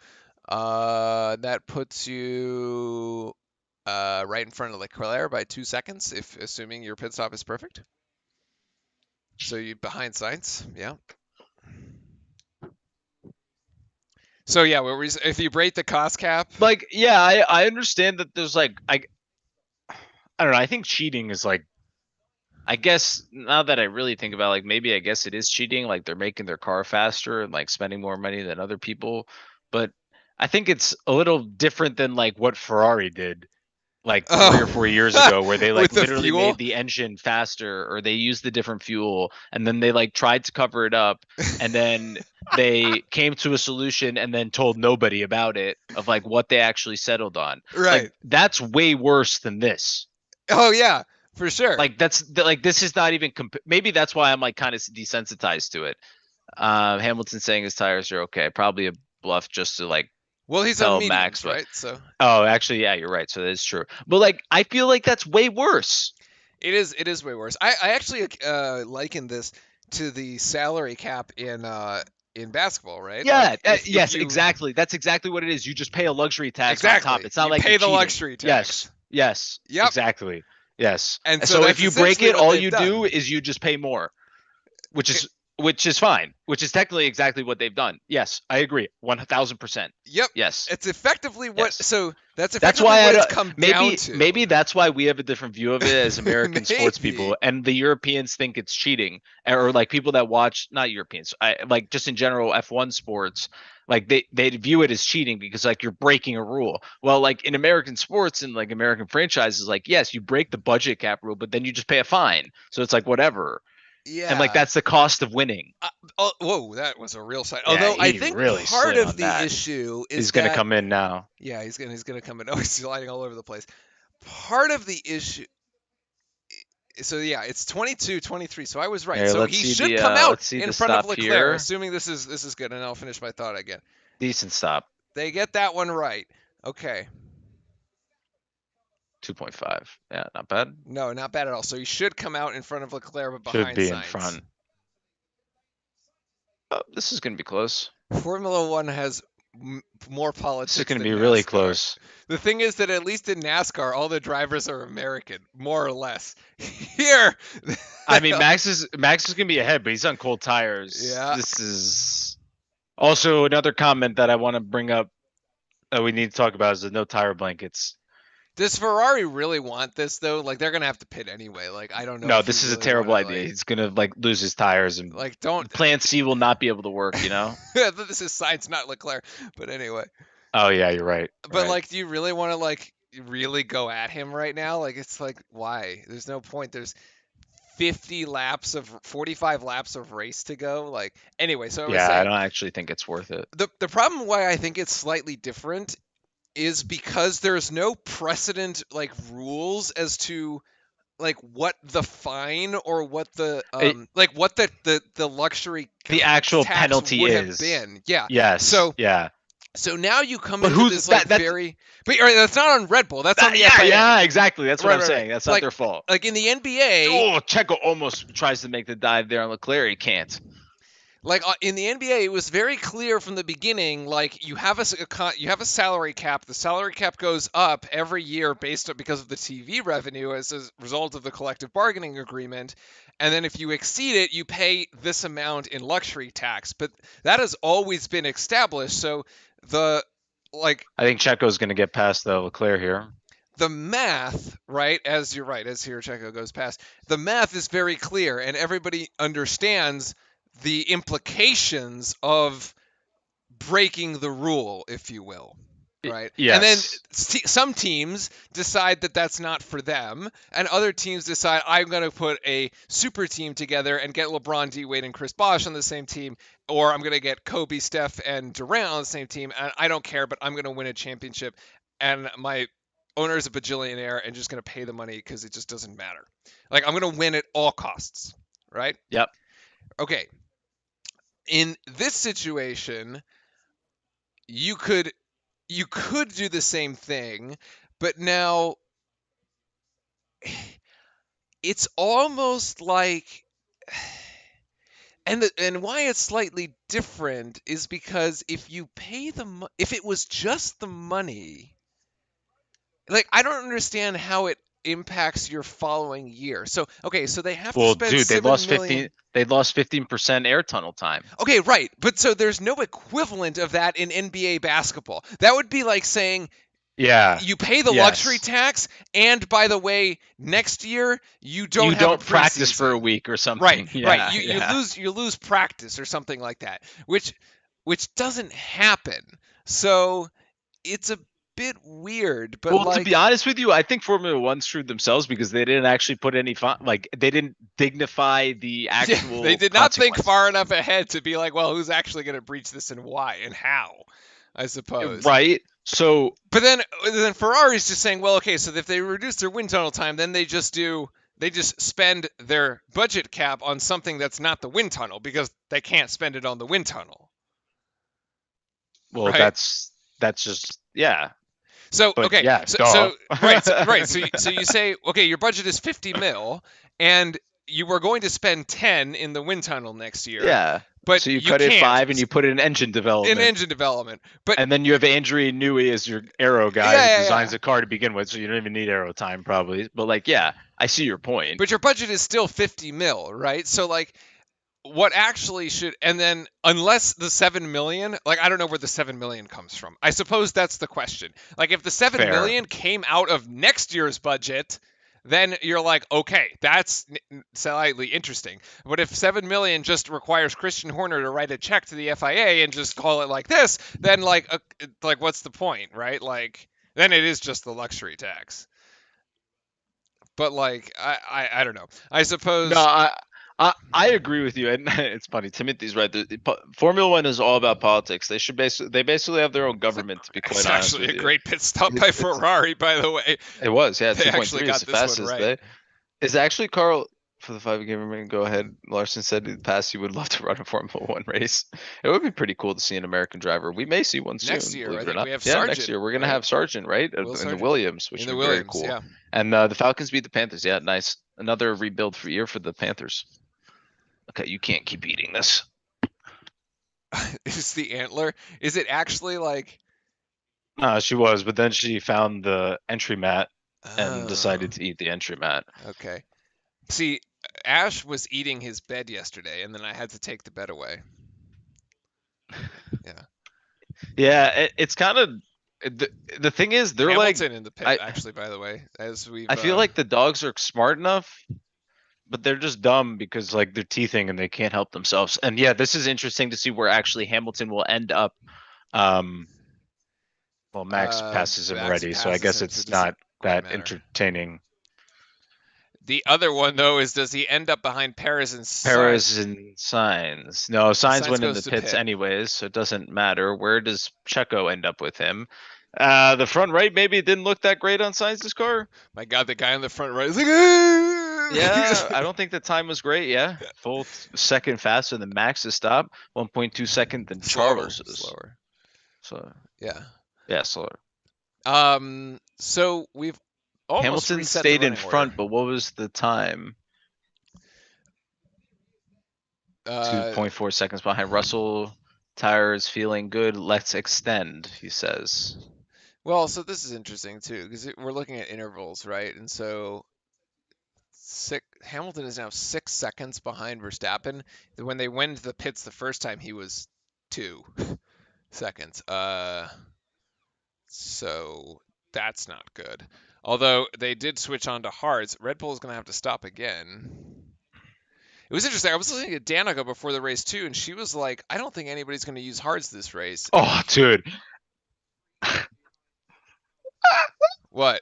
That puts you right in front of Leclerc by 2 seconds, if assuming your pit stop is perfect. So you behind Sainz, yeah. So yeah, if you break the cost cap, Like, yeah, I understand that there's like I don't know. I think cheating is like I guess now that I really think about it, like maybe I guess it is cheating. Like they're making their car faster and like spending more money than other people. But I think it's a little different than like what Ferrari did like 3 or 4 years oh, ago, where they with like the literally made fuel, the engine faster or they used the different fuel and then they like tried to cover it up and then they came to a solution and then told nobody about it of like what they actually settled on. right? Like that's way worse than this. Oh yeah, for sure. Like like this is not even maybe that's why I'm like kind of desensitized to it. Hamilton saying his tires are okay, probably a bluff just to like Well, he's on tell Max, mediums, but right? So oh, actually, yeah, you're right. So that is true. But like, I feel like that's way worse. it is. It is way worse. I actually liken this to the salary cap in basketball, right? Yeah. Like if Yes. you Exactly. That's exactly what it is. You just pay a luxury tax on top. exactly It's not you like pay you're the cheating. luxury tax. Yes. Yes. Yep. Exactly. Yes. And so So if that's you break essentially it, what all they've you do done. is you just pay more. which Okay, is which is fine, which is technically exactly what they've done. Yes, I agree, 1,000%. yep, Yes, it's effectively what. yes. So that's That's effectively why I what it's don't, come down maybe to. that's why we have a different view of it as American sports people, Maybe. and the Europeans think it's cheating, or like people that watch, not Europeans, I like just in general F1 sports, like they view it as cheating because like you're breaking a rule. Well, like in American sports and like American franchises, like yes, you break the budget cap rule, but then you just pay a fine. So it's like whatever. And like Yeah. that's the cost of winning. Oh, whoa, that was a real sign. Yeah, Although I he think really part slid of on the that. issue is He's gonna that come in now. yeah, he's gonna come in. Oh, he's sliding all over the place. Part of the issue. So yeah, it's 22, 23. So I was right. Here, So let's he see should the come out let's see in the front of stop Leclerc, here. assuming this is good, and I'll finish my thought again. Decent stop. They get that one right. Okay. 2.5. Yeah, not bad. No, not bad at all. So he should come out in front of Leclerc, but Should behind be in Sainz. front. Oh, this is going to be close. Formula One has more This is politics going to than be really NASCAR. close. The thing is that at least in NASCAR, all the drivers are American, more or less. Here, I mean, Max is going to be ahead, but he's on cold tires. yeah. This is also another comment that I want to bring up that we need to talk about is the no tire blankets. Does Ferrari really want this though? Like they're gonna have to pit anyway. Like I don't know No, if you this is a really want terrible to idea. He's going to like lose his tires and like don't. Plan C will not be able to work, you know? This is science, not Leclerc. But anyway, Oh yeah, you're right. but Right. like, do you really want to like really go at him right now? Like it's like why? There's no point. There's 45 laps of race to go. Like anyway, so I was Yeah, I saying don't actually think it's worth it. the problem why I think it's slightly different is because there's no precedent like rules as to like what the fine or what the It, like what the luxury the actual tax penalty would have is. been. Yeah. Yes. So Yeah. so now you come But into who's this like that's very but all right, that's not on Red Bull. That's on the yeah, FIA. yeah, exactly. That's what Right, I'm right, right. saying. That's not their fault. Like in the NBA, Oh, Checo almost tries to make the dive there on Leclerc. He can't. like in the NBA, it was very clear from the beginning. Like you have you have a salary cap. The salary cap goes up every year based on because of the TV revenue as a result of the collective bargaining agreement. And then if you exceed it, you pay this amount in luxury tax. But that has always been established. So the like I think Checo's going to get past the Leclerc here. the math, right? As you're right, as here Checo goes past, the math is very clear, and everybody understands the implications of breaking the rule, if you will. Right. And then Yes. some teams decide that that's not for them, and other teams decide I'm going to put a super team together and get LeBron, D Wade, and Chris Bosh on the same team, or I'm going to get Kobe, Steph, and Durant on the same team, and I don't care, but I'm going to win a championship, and my owner is a bajillionaire and just going to pay the money because it just doesn't matter. Like I'm going to win at all costs. Right. Yep. Okay. In this situation, you could do the same thing, but now it's almost like and why it's slightly different is because if you pay if it was just the money, like I don't understand how it impacts your following year. So okay, so they have to Well, spend dude, 7 million. They lost 15% air tunnel time. Okay, right. But so there's no equivalent of that in NBA basketball. That would be like saying Yeah. you pay the luxury Yes. tax, and by the way, next year you You have don't a practice for a preseason. week or something. Right, Yeah. right. You Yeah. you lose practice or something like that, which doesn't happen. So it's a bit weird, but Well, to like be honest with you, I think Formula One screwed themselves because they didn't actually put any like they didn't dignify the yeah, actual they did not think consequences. far enough ahead to be like, well, who's actually going to breach this and why and how, I suppose. Right. So But then Ferrari's just saying, well, okay, so if they reduce their wind tunnel time, then they just spend their budget cap on something that's not the wind tunnel because they can't spend it on the wind tunnel. well, Right. that's just yeah. So But okay, yeah, so, duh. so right, so you say okay, your budget is 50 mil, and you were going to spend 10 in the wind tunnel next year. Yeah. But So you you cut it can't 5 and you put it in engine development. in engine development. But And then you have Andrew Newey as your aero guy Yeah, who yeah, designs yeah. the car to begin with, so you don't even need aero time probably. But like, yeah, I see your point. but your budget is still 50 mil, right? So like what actually should, and then unless the 7 million, like I don't know where the 7 million comes from. I suppose that's the question. Like if the 7 Fair. million came out of next year's budget, then you're like, okay, that's slightly interesting. But if 7 million just requires Christian Horner to write a check to the FIA and just call it like this, then like what's the point, right? Like then it is just the luxury tax. But like I don't know. I No, suppose I agree with you, and it's funny. Timothy's right. Formula One is all about politics. They basically have their own government. To be quite it's honest actually with a you, great pit stop by it's Ferrari, by the way. it was, yeah, They actually 2.3 is got the this one fastest. right. They is actually Carl for the 5 game remaining. Go ahead. Larson said in the past he would love to run a Formula One race. It would be pretty cool to see an American driver. We may see one Next soon, year, believe I it or think not. we have Yeah, next Sargent, year we're gonna right? have Sargent, right, Will in the Sargent Williams, in which the would be very Williams, cool. yeah. And the Falcons beat the Panthers. Yeah, nice. Another rebuild for year for the Panthers. Okay, you can't keep eating this. Is the antler? Is it actually like? She was, but then she found the entry mat and Oh, decided to eat the entry mat. okay. See, Ash was eating his bed yesterday, and then I had to take the bed away. Yeah. Yeah, it's kind of the thing is they're like Hamilton in the pit, I actually, by the way, as we've I feel like the dogs are smart enough, but they're just dumb because like they're teething and they can't help themselves. And yeah, this is interesting to see where actually Hamilton will end up. Um, well, Max passes him Max already, so I passes guess him, so it it's doesn't not quite that matter. entertaining. The other one though is, does he end up behind Perez and Perez Sainz? and Signs. No, Signs Sainz went in goes the to pits pit. anyways, so it doesn't matter. Where does Checo end up with him? The front right maybe it didn't look that great on Signs' car. My God, the guy on the front right is like, Yeah, I don't think the time was great. Yeah, full second faster than Max's stop, 1.2 second than slower, Charles's. slower. So Yeah. yeah, slower. So we've almost Hamilton reset the stayed in running order. front, but what was the time? Uh, 2.4 seconds behind. Russell tires feeling good. Let's extend, he says. well, so this is interesting too because we're looking at intervals, right? And so Hamilton is now 6 seconds behind Verstappen. When they went to the pits the first time, he was 2 seconds. So that's not good. Although they did switch on to hards, Red Bull is going to have to stop again. It was interesting. I was listening to Danica before the race too, and she was like, "I don't think anybody's going to use hards this race." Oh, dude. What?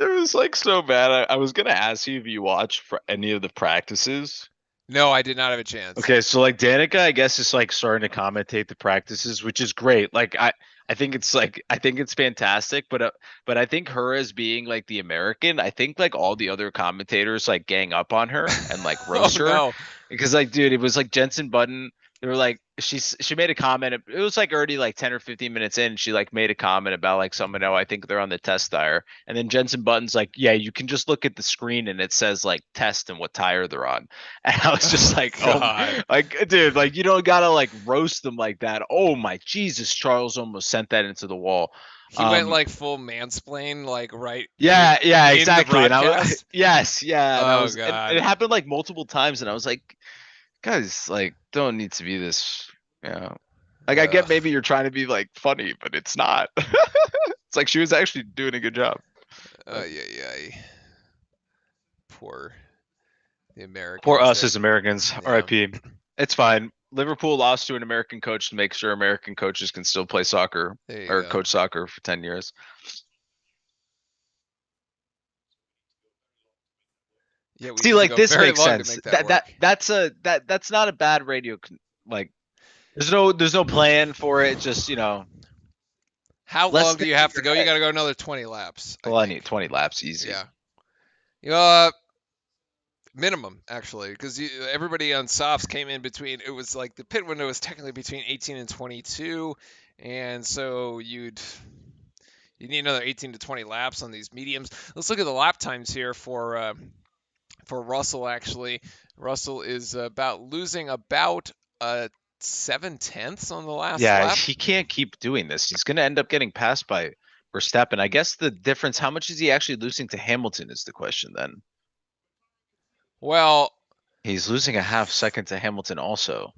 It was like so bad. I was gonna ask you if you watched for any of the practices. No, I did not have a chance. Okay, so like Danica, I guess is like starting to commentate the practices, which is great. I think it's I think it's fantastic, but I think her as being like the American, I think like all the other commentators like gang up on her and like Oh roast her no. because like dude, it was like Jensen Button. They were like she made a comment. It was like already like 10 or 15 minutes in. She like made a comment about like someone. Oh, I think they're on the test tire. And then Jensen Button's like, yeah, you can just look at the screen and it says like test and what tire they're on. And I was just Oh like, oh, God. like, dude, like, you don't gotta like roast them like that. Oh my Jesus, Charles almost sent that into the wall. He went Um, like full mansplain, like right yeah, yeah, in the exactly. And I was, broadcast. yes, yeah, and I Oh was, and God. it happened like multiple times, and I was like, guys, like, don't need to be this, you know. Like, I get Ugh. maybe you're trying to be like funny, but it's not. It's like she was actually doing a good job. But Yeah, yeah. Poor the poor Americans us there. as Americans, Yeah. RIP. It's fine. Liverpool lost to an American coach to make sure American coaches can still play soccer There you or go. coach soccer for 10 years. Yeah, we See, need to like go this very makes long to sense. make that work. That's not a bad like there's no plan for it. Just, How less long do you thinking in have to your go? You head. got to go another 20 laps, I Well, I need think. 20 laps easy. Yeah. Minimum actually, because everybody on softs came in between. It was like the pit window was technically between 18 and 22, and so you need another 18 to 20 laps on these mediums. Let's look at the lap times here for Russell. Actually, Russell is about losing about 7/10 on the last Yeah, lap. he can't keep doing this. He's going to end up getting passed by Verstappen. I guess the difference, how much is he actually losing to Hamilton is the question then. Well, He's losing a half second to Hamilton also.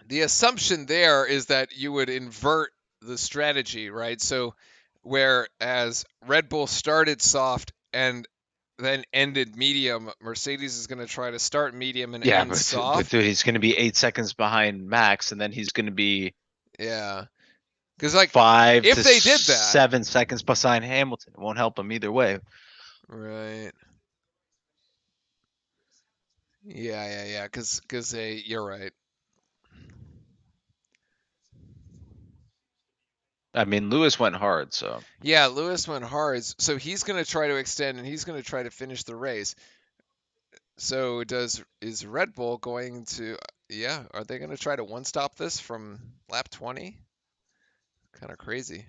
The assumption there is that you would invert the strategy, right? So whereas Red Bull started soft and then ended medium, Mercedes is going to try to start medium and Yeah, end but soft. dude, he's going to be 8 seconds behind Max, and then he's going to be Yeah. Because, like, five if to they did that, 7 seconds behind Hamilton. It won't help him either way. right? Yeah. Because you're right. I mean, Lewis went hard, so Yeah, Lewis went hard, so he's going to try to extend and he's going to try to finish the race. So is Red Bull going to? Yeah, are they going to try to one stop this from lap 20? Kind of crazy.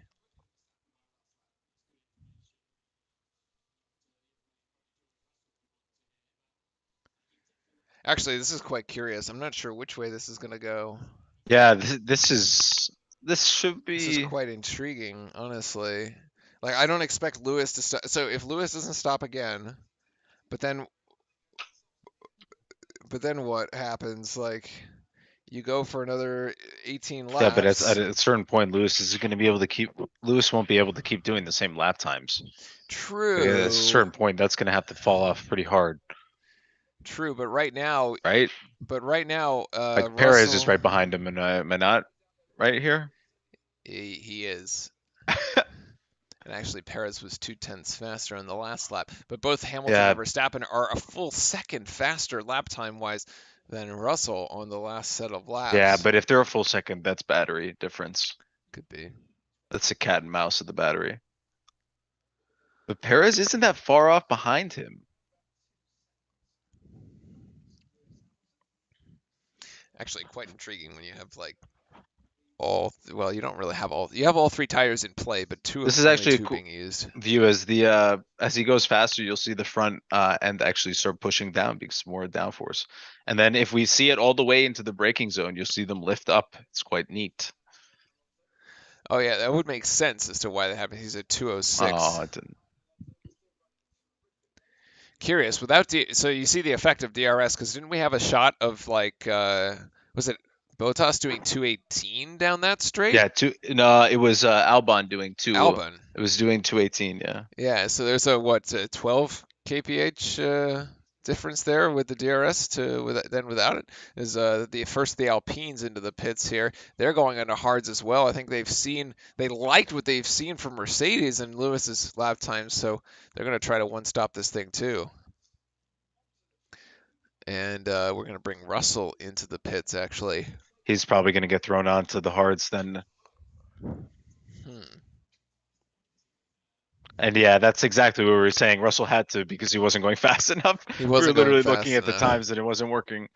Actually, this is quite curious. I'm not sure which way this is going to go. yeah, this should This is be. quite intriguing, honestly. Like, I don't expect Lewis to stop. So if Lewis doesn't stop again, but then what happens? Like, you go for another 18 Yeah, but at laps. a certain point, Lewis is going to be able to keep. Lewis won't be able to keep doing the same lap times. Like, at a True, certain point, that's going to have to fall off pretty hard, true. right? But right now, Like Perez is Russell, right behind him, and am I not right here? he is. And actually, Perez was 2/10 faster on the last lap. But both Hamilton Yeah, and Verstappen are a full second faster lap time wise than Russell on the last set of yeah, laps. but if they're a full second, that's battery difference. Could be. That's a cat and mouse of the battery. But Perez isn't that far off behind him. Actually, quite intriguing when you have like well, you don't really have you have all three tires in play, but This is only actually a two cool being used. view as he goes faster, you'll see the front end actually start pushing down because more downforce. And then if we see it all the way into the braking zone, you'll see them lift up. It's quite neat. Oh yeah, that would make sense as to why they have he's at Oh, 206. it didn't. Curious, so you see the effect of DRS because didn't we have a shot of like was it Botas doing 218 down that straight? Yeah, no, it was Albon doing Albon. it was doing 218, yeah. Yeah, so there's a 12 kph difference there with the DRS than without it. Is the Alpines into the pits here. They're going into hards as well. I think they liked what they've seen from Mercedes and Lewis's lap times, so they're going to try to one stop this thing too. And we're going to bring Russell into the pits actually. He's probably gonna get thrown onto the hards then. Hmm. And yeah, that's exactly what we were saying. Russell had to because he wasn't going fast enough. He We were wasn't going literally looking fast at the enough. times and it wasn't working.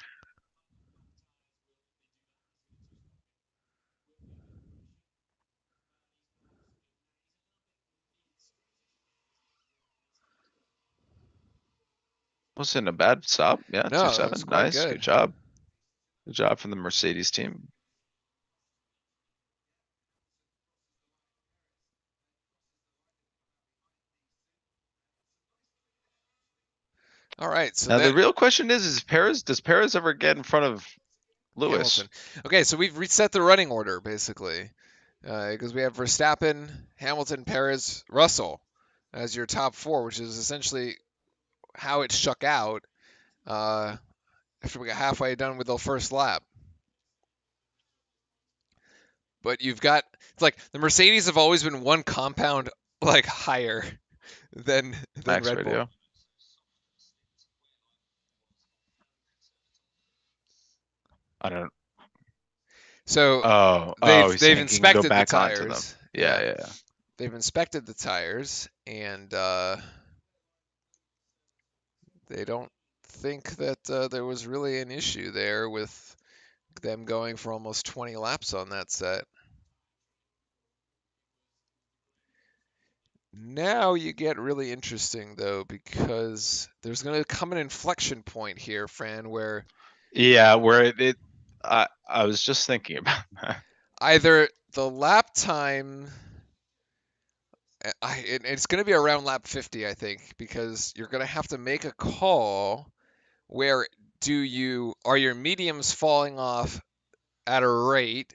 Wasn't a bad stop. Yeah, two No, that was seven. quite Nice. good. Good job. Good job from the Mercedes team. All right, so Now the then real question is does Perez ever get in front of Lewis? Hamilton. Okay, so we've reset the running order basically because we have Verstappen, Hamilton, Perez, Russell as your top four, which is essentially how it shook out uh, after we got halfway done with the first lap. But it's like the Mercedes have always been one compound like higher than Max Red Bull. radio. I don't. So Oh, he's they've saying he can go inspected the back onto them. tires. Yeah, Yeah, yeah. they've inspected the tires and they don't think that there was really an issue there with them going for almost 20 laps on that set. Now you get really interesting though because there's going to come an inflection point here, Fran, where Yeah, where I was just thinking about that. either the lap time it's going to be around lap 50, I think, because you're going to have to make a call where are your mediums falling off at a rate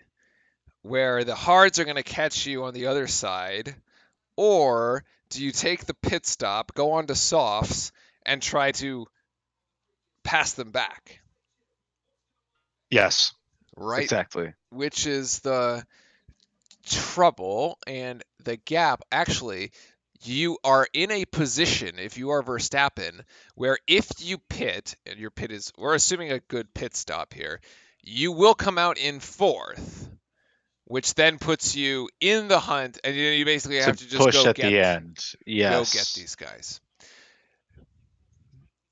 where the hards are going to catch you on the other side, or do you take the pit stop, go on to softs, and try to pass them back? Yes, Right? exactly. Which is the trouble and the gap. Actually, you are in a position, if you are Verstappen, where if you pit, and your pit is, we're assuming a good pit stop here, you will come out in fourth, which then puts you in the hunt, and you basically have To to just push at the end. go get Yes. these guys.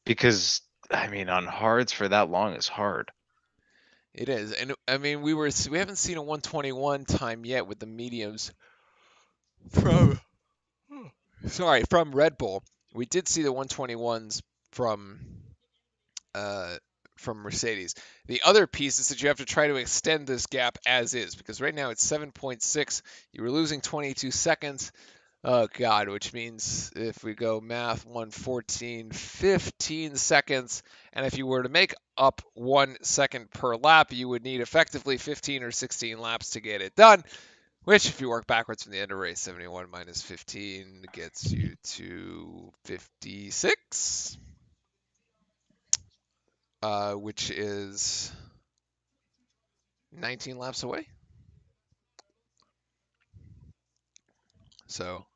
Because I mean on hards for that long is hard. It is, and I mean we haven't seen a 121 time yet with the mediums from from Red Bull. We did see the 121s from uh, from Mercedes. The other piece is that you have to try to extend this gap as is, because right now it's 7.6. You were losing 22 seconds. Oh God, which means if we go math, 114, 15 seconds, and if you were to make up 1 second per lap, you would need effectively 15 or 16 laps to get it done. Which, if you work backwards from the end of race, 71 minus 15 gets you to 56, which is 19 laps away. So,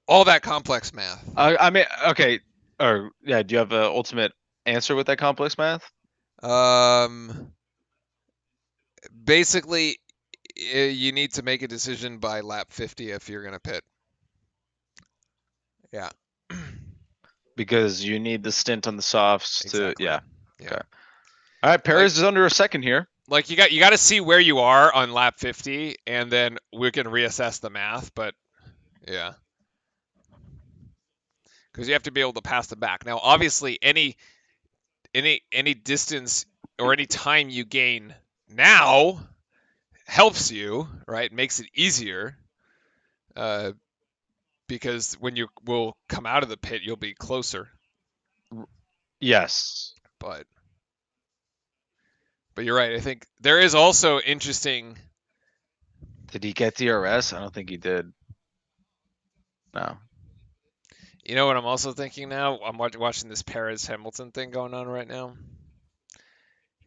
all that complex math. I mean, okay. Or yeah, do you have an ultimate answer with that complex math? Um, Basically, you need to make a decision by lap 50 if you're going to pit. Yeah. Because you need the stint on the softs to Exactly. yeah. Yeah. Okay. All right, Like Perez is under a second here. like you got to see where you are on lap 50, and then we can reassess the math, but yeah. Because you have to be able to pass them back. Now, obviously, any distance or any time you gain now helps you, right? Makes it easier, uh, because when you will come out of the pit, you'll be closer. Yes. But you're right. I think there is also interesting. Did he get DRS? I don't think he did. No. You know what I'm also thinking now? I'm watching this Perez Hamilton thing going on right now.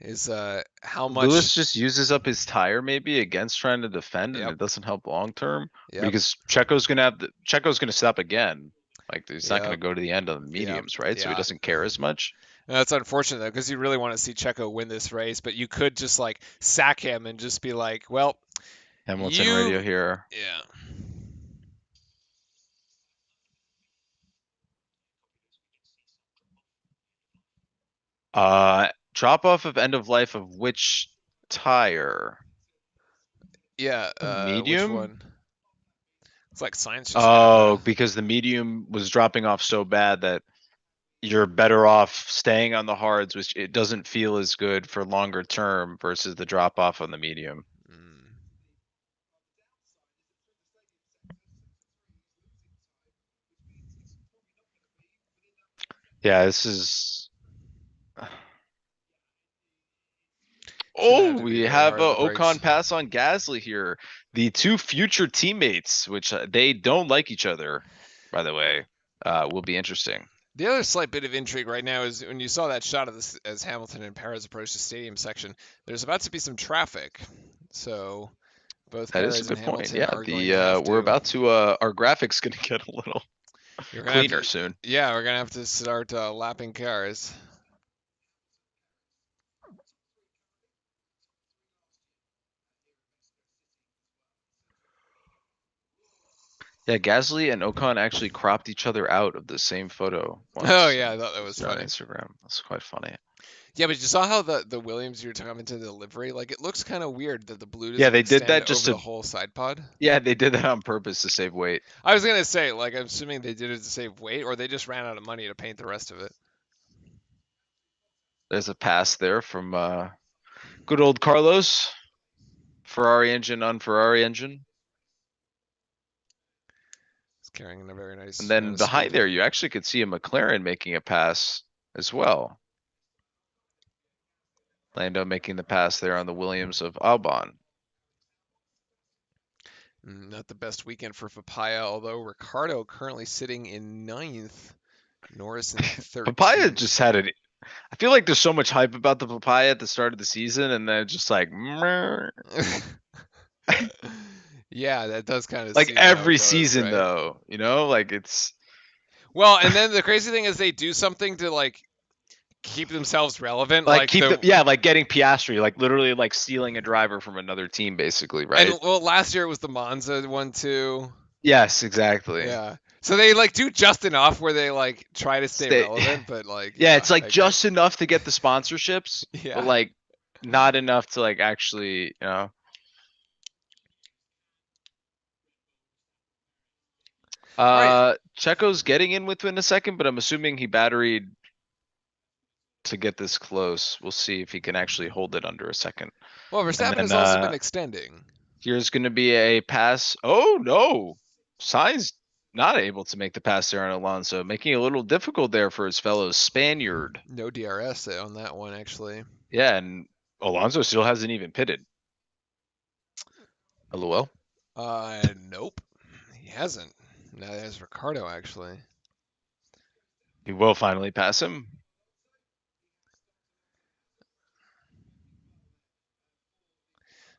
Is how much? Lewis just uses up his tire maybe against trying to defend, and Yep. it doesn't help long term Yep. because Checo's gonna stop again. Like he's not gonna Yep. go to the end of the Yep. mediums, right? So he Yeah. doesn't care as much. That's unfortunate though, because you really want to see Checo win this race, but you could just like sack him and just be like, well, Hamilton radio you, here. yeah, Drop off of end of life of which tire? yeah. The Which medium? one? It's like science just had Oh, because the medium was dropping off so bad that you're better off staying on the hards, which it doesn't feel as good for longer term versus the drop off on the medium. Mm. Yeah, this is. It's gonna have Oh, to be we really have hard on a the brakes. Ocon pass on Gasly here. The two future teammates, which they don't like each other, by the way, will be interesting. The other slight bit of intrigue right now is when you saw that shot of this as Hamilton and Perez approach the stadium section. There's about to be some traffic, so both That is a Perez and good point. Hamilton Yeah, are going the to have we're to. about to our graphics gonna get a little You're gonna have cleaner to. soon. Yeah, we're gonna have to start lapping cars. Yeah, Gasly and Ocon actually cropped each other out of the same photo Oh once yeah, and I thought that was posted on funny. Instagram. That's quite funny. Yeah, but you saw how the Williams you were talking to the livery, like it looks kind of weird that the blue Yeah, doesn't they did extend that just over the to. whole side pod. Yeah, they did that on purpose to save weight. I was gonna say, like, I'm assuming they did it to save weight, or they just ran out of money to paint the rest of it. There's a pass there from good old Carlos. Ferrari engine on Ferrari engine. It's carrying a very And nice amount then of speed. behind there, you actually could see a McLaren making a pass as well. Lando making the pass there on the Williams of Albon. Not the best weekend for Papaya, although Ricardo currently sitting in 9th, Norris in Papaya 13th. just had it. I feel like there's so much hype about the Papaya at the start of the season, and then it's just like, meh. Yeah, that does kind of Like seem how it every goes, season right? though, like it's Well, and then the crazy thing is they do something to like keep themselves relevant, like like keep the yeah, like getting Piastri, like literally like stealing a driver from another team, basically, and right? well, last year it was the Monza one too. Yes, exactly. Yeah. So they like do just enough where they like try to stay Stay, relevant, but like yeah, yeah, it's like I agree. just enough to get the sponsorships, but Yeah. like not enough to like actually, All right. Checo's getting in within a second, but I'm assuming he batteried to get this close. We'll see if he can actually hold it under a second. Well, And Verstappen then has also been extending. here's going to be a pass. Oh no, Sainz not able to make the pass there on Alonso, making it a little difficult there for his fellow Spaniard. No DRS on that one actually. Yeah, and Alonso still hasn't even pitted. LOL. Nope. He hasn't. Now there's Ricardo actually. He will finally pass him.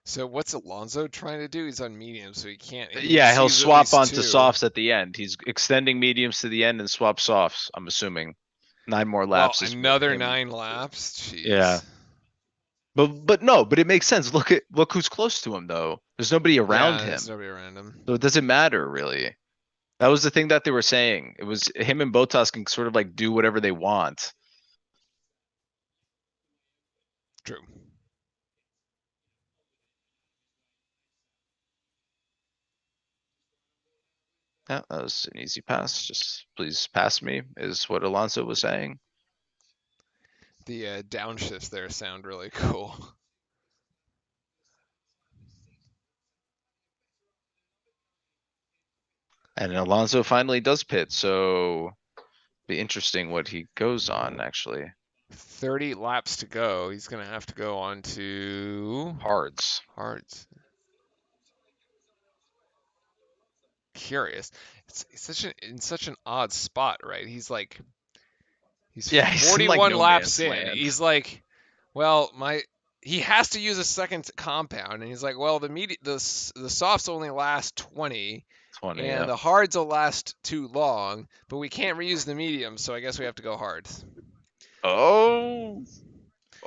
So what's Alonso trying to do? He's on medium, so he can't. He Yeah, he'll sees at swap least onto two. softs at the end. He's extending mediums to the end and swap softs, I'm assuming. 9 more Well, laps is what another him. 9 laps. Yeah. Jeez. But it makes sense. Look who's close to him though. There's nobody around Yeah, there's him. nobody around him. So it doesn't matter really. That was the thing that they were saying. It was him and Botas can sort of like do whatever they want. True. Yeah, that was an easy pass. Just please pass me, is what Alonso was saying. The downshifts there sound really cool. And Alonso finally does pit, so be interesting what he goes on actually. 30 laps to go. He's gonna have to go on to Hards. hards. Curious. It's such in such an odd spot, right? He's Yeah, he's in like 41 no laps man's in. land. He's like, well, he has to use a second compound, and he's like, well, the softs only last 20, 20, and yeah. the hards will last too long, but we can't reuse the mediums, so I guess we have to go hards. Oh,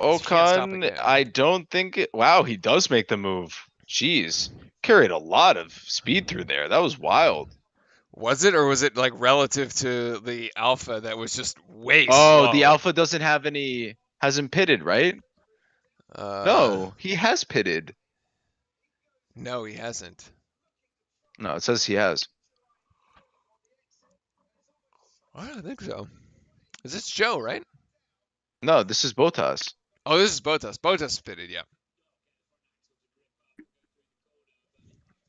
'Cause you can't stop Ocon, again. I don't think it. Wow, he does make the move. Jeez, carried a lot of speed through there. That was wild. Was it, or was it like relative to the alpha that was just way Oh, the slow? Alpha doesn't have any, hasn't pitted, right? Uh, No, he has pitted. no, he hasn't. No, it says he has. I don't think so. Is this Joe, right? No, this is Botas. Oh, this is Botas. Botas pitted, yeah.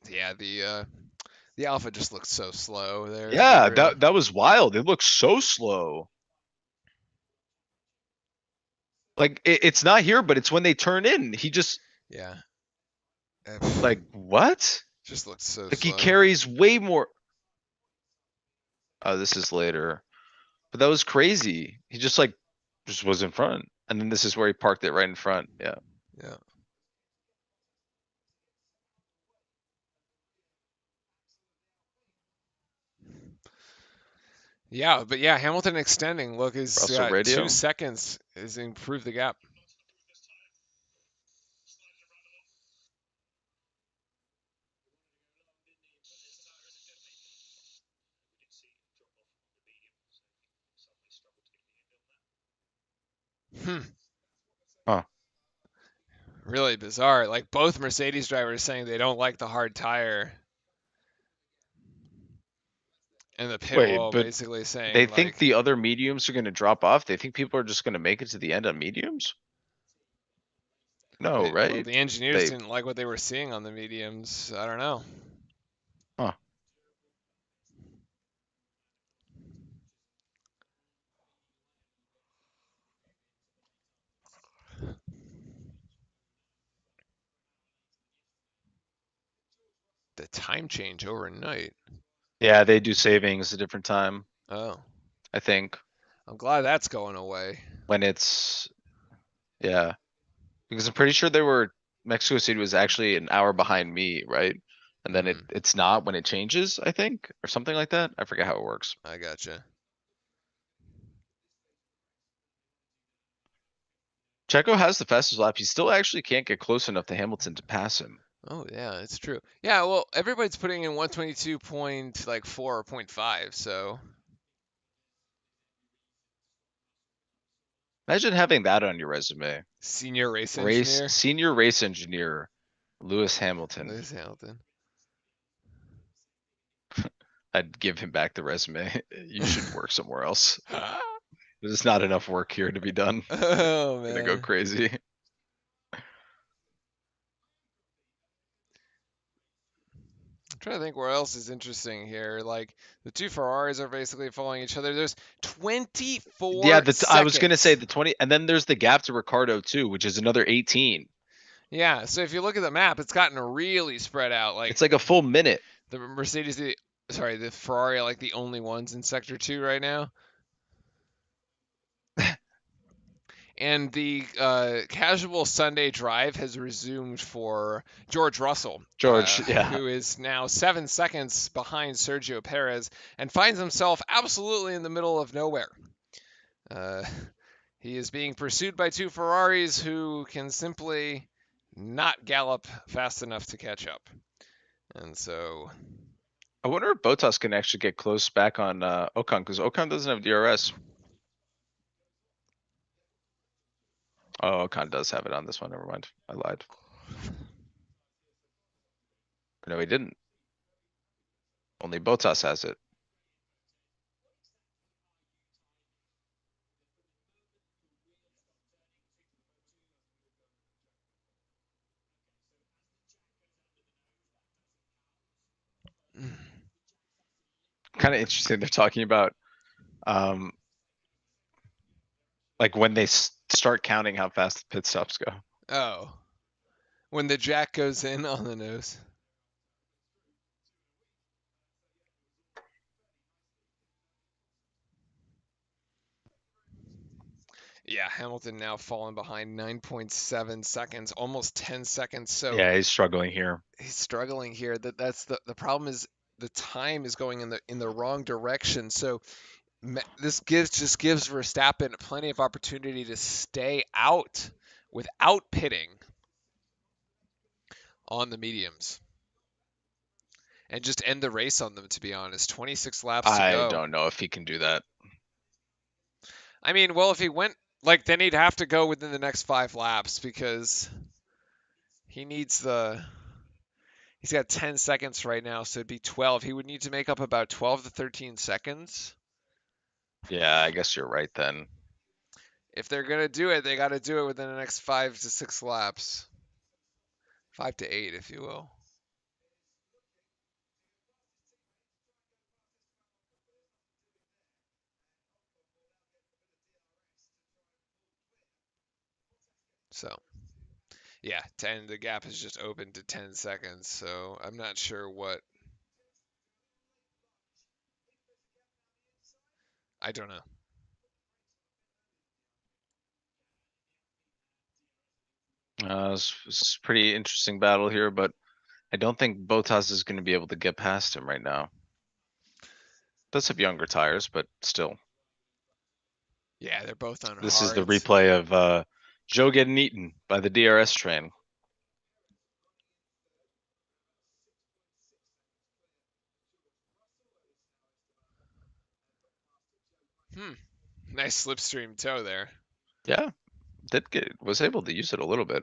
Yeah, the alpha just looks so slow there, to be Yeah, real. that was wild. It looks so slow. Like it's not here, but it's when they turn in. He just Yeah. like what? Just looks so Like he slow. carries way more. Oh, this is later. But that was crazy. He just was in front. And then this is where he parked it right in front. Yeah. Yeah. Yeah, but yeah, Hamilton extending. Look, is Russell 2 seconds has improved the gap. Hmm. Huh. Really bizarre. Like both Mercedes drivers saying they don't like the hard tire, and the pit Wait, wall but basically they saying think like, the other mediums are going to drop off? They think people are just going to make it to the end on mediums? No, well, right? the engineers They, didn't like what they were seeing on the mediums. I don't know. huh. the time change overnight. Yeah, they do savings a different time, Oh, I think, I'm glad that's going away. when it's, yeah. Because I'm pretty sure they were, Mexico City was actually an hour behind me, right? And then Hmm, it's not when it changes, I think, or something like that. I forget how it works. I gotcha. Checo has the fastest lap. He still actually can't get close enough to Hamilton to pass him. Oh yeah, it's true. Yeah, well, everybody's putting in 122 point like 4 or point 0.5, so Imagine having that on your resume. senior race engineer Senior race engineer, Lewis Hamilton. Lewis Hamilton. I'd give him back the resume. You should work somewhere else. There's not enough work here to be done. Oh Gonna go man. crazy. I'm trying to think where else is interesting here. Like the two Ferraris are basically following each other. There's Yeah, 24 I was gonna say seconds. the 20, and then there's the gap to Ricardo too, which is another 18. Yeah, so if you look at the map, it's gotten really spread out. Like It's like a full minute. the Mercedes, the Ferrari are like the only ones in Sector 2 right now. And the casual Sunday drive has resumed for George Russell, George, yeah. who is now 7 seconds behind Sergio Perez and finds himself absolutely in the middle of nowhere. Uh, he is being pursued by two Ferraris who can simply not gallop fast enough to catch up. And so, I wonder if Bottas can actually get close back on Ocon, because Ocon doesn't have DRS. Oh, Ocon does have it on this one. Never mind. I lied. No, he didn't. Only Bottas has it. Kind of interesting. They're talking about um like when they start counting how fast the pit stops go. oh, when the jack goes in on the nose. Yeah, Hamilton now falling behind 9.7 seconds, almost 10 seconds. So Yeah, he's struggling here. he's struggling here. That's the problem is the time is going in the wrong direction. So this gives Verstappen plenty of opportunity to stay out without pitting on the mediums and just end the race on them. To be honest, 26 laps to I go. don't know if he can do that. I mean, well, if he went like then he'd have to go within the next 5 laps because he needs the he's got 10 seconds right now, so it'd be 12. He would need to make up about 12 to 13 seconds. Yeah, I guess you're right then. If they're going to do it, they got to do it within the next 5 to 6 laps. 5 to 8, if you will. So, yeah, 10. The gap is just open to 10 seconds, so I'm not sure what. I don't know. It's a pretty interesting battle here, but I don't think Bottas is going to be able to get past him right now. Does have younger tires, but still. Yeah, they're both on This is the hards. replay of Joe getting eaten by the DRS train. Nice slipstream toe there. Yeah, was able to use it a little bit.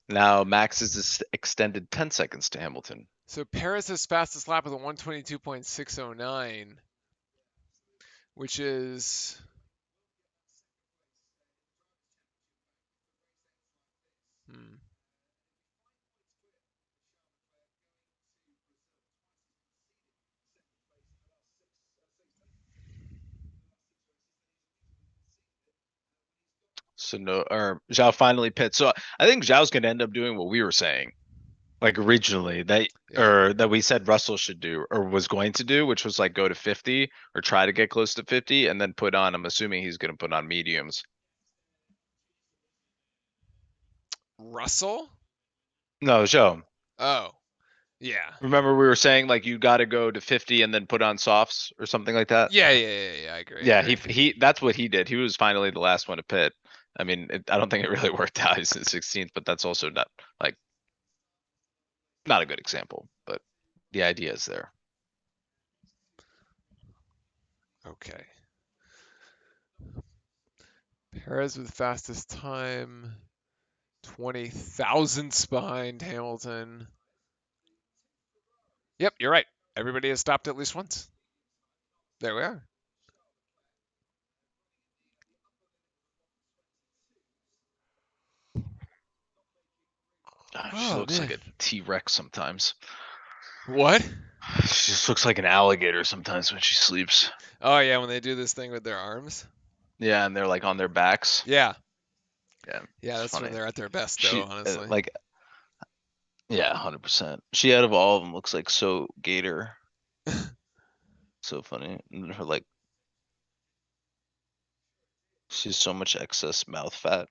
Now Max is extended 10 seconds to Hamilton. So Perez's fastest lap with a 122.609, which is hmm, So no, or Zhao finally pits. So I think Zhao's going to end up doing what we were saying. like originally that Yeah. or that we said Russell should do or was going to do, which was like go to 50 or try to get close to 50 and then put on, I'm assuming he's going to put on mediums. Russell? No, Joe. Oh, yeah. Remember we were saying like you got to go to 50 and then put on softs or something like that? Yeah. I agree. I Yeah, agree. he that's what he did. He was finally the last one to pit. I mean, I don't think it really worked out. He's in 16th, but that's also not like not a good example, but the idea is there. Okay. Perez with fastest time, 20 thousandths behind Hamilton. Yep, you're right. Everybody has stopped at least once. There we are. She Oh looks like man. a T-Rex sometimes. What? She just looks like an alligator sometimes when she sleeps. Oh yeah, when they do this thing with their arms. Yeah, and they're like on their backs. Yeah. Yeah, Yeah, it's that's when funny. they're at their best though, She honestly. like yeah, 100%. She out of all of them looks like so gator. So funny. And her like she's so much excess mouth fat.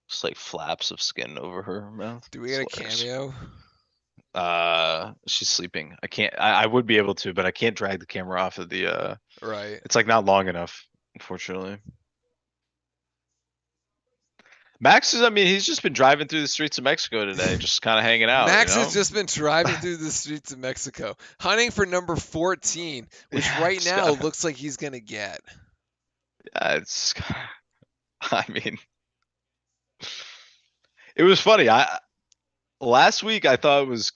Just like flaps of skin over her mouth. Do we It's get a hilarious. cameo? She's sleeping. I can't I would be able to, but I can't drag the camera off of the Right. it's like not long enough, unfortunately. Max is, I mean, he's just been driving through the streets of Mexico today, just kind of hanging out, you Max has know? just been driving through the streets of Mexico, hunting for number 14, which Yeah, right just now gotta, looks like he's going to get. yeah, I mean, it was funny. Last week I thought it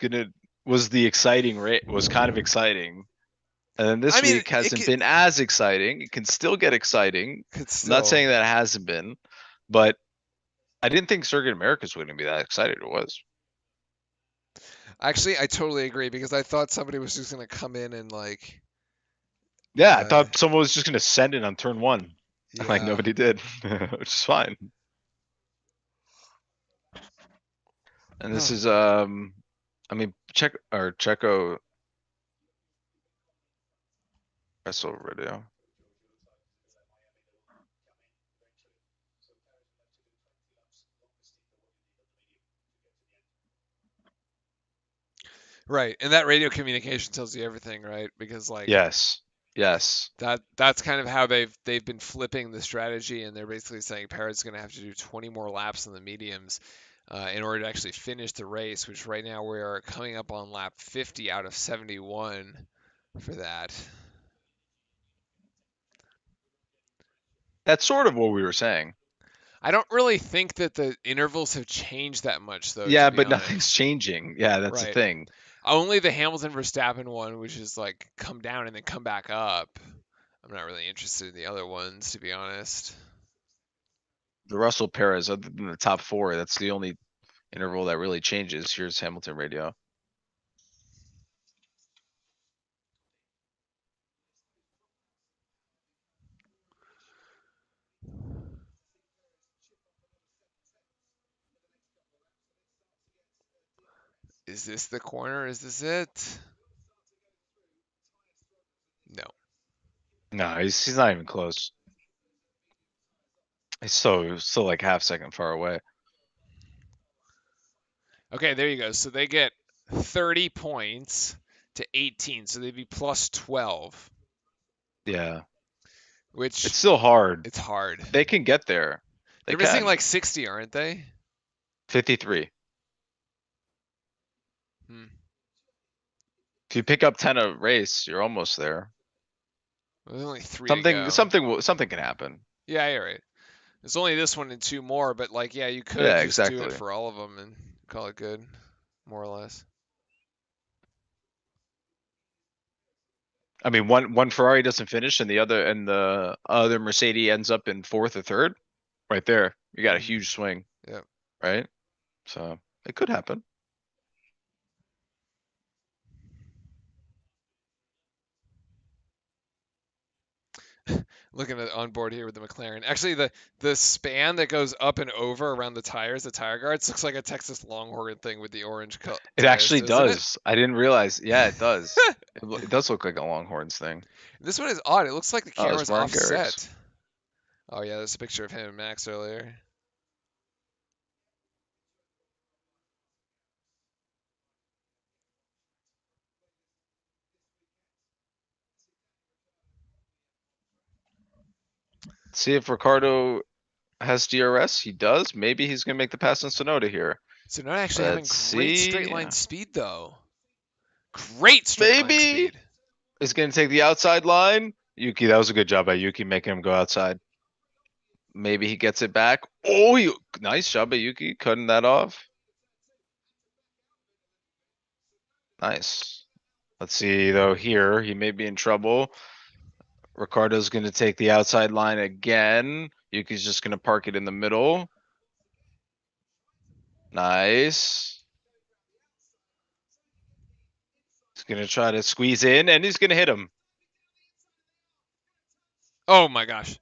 was the exciting rate was kind of exciting. And then I this mean, week it hasn't been as exciting. It can still get exciting. could I'm not still. saying that it hasn't been, but I didn't think Circuit Americas was going to be that excited. It was. Actually, I totally agree because I thought somebody was just going to come in and like, Yeah, I uh, thought someone was just going to send it on turn one. Like yeah. nobody did, which is fine. And this Oh is man. I mean Checo wrestle radio. Right, and that radio communication tells you everything, right? Because like Yes. Yes. that's kind of how they've been flipping the strategy, and they're basically saying Parrot's going to have to do 20 more laps on the mediums in order to actually finish the race. Which right now we are coming up on lap 50 out of 71 for that. That's sort of what we were saying. I don't really think that the intervals have changed that much, though, to Yeah, be but nothing's honest. changing. Yeah, that's the Right. thing. Only the Hamilton Verstappen one, which is like come down and then come back up. I'm not really interested in the other ones, to be honest. The Russell Perez, other than the top four, that's the only interval that really changes. Here's Hamilton radio. Is this the corner? Is this it? No. No, he's not even close. He's still like half second far away. Okay, there you go. So they get 30 points to 18, so they'd be plus 12, Yeah. It's which still hard. it's hard. They can get there. They They're missing can. like 60, aren't they? 53. Hmm. If you pick up 10 a race, you're almost there. Well, there's only three to Something go. something something can happen. Yeah, you're right. There's only this one and two more, but like, yeah, you could Yeah, just do it exactly. for all of them and call it good, more or less. I mean, one Ferrari doesn't finish, and the other Mercedes ends up in fourth or third. Right there, you got a Hmm. huge swing, Yep. right? So it could happen. Looking at on board here with the McLaren. Actually, the span that goes up and over around the tires, the tire guards, looks like a Texas Longhorn thing with the orange It tires, actually doesn't it? does. I didn't realize. Yeah, it does. It does look like a Longhorns thing. This one is odd. It looks like the Oh, it's camera's Martin Garrix. offset. Oh yeah, there's a picture of him and Max earlier. See if Ricardo has DRS. He does. Maybe he's gonna make the pass on Sonoda here. So not actually having Let's great straight see. line speed though. Great straight line Maybe speed. is gonna take the outside line. Yuki, that was a good job by Yuki making him go outside. Maybe he gets it back. Oh, nice job by Yuki cutting that off. Nice. Let's see though here. He may be in trouble. Ricardo's gonna take the outside line again. Yuki's just gonna park it in the middle. Nice. He's gonna try to squeeze in and he's gonna hit him. Oh my gosh.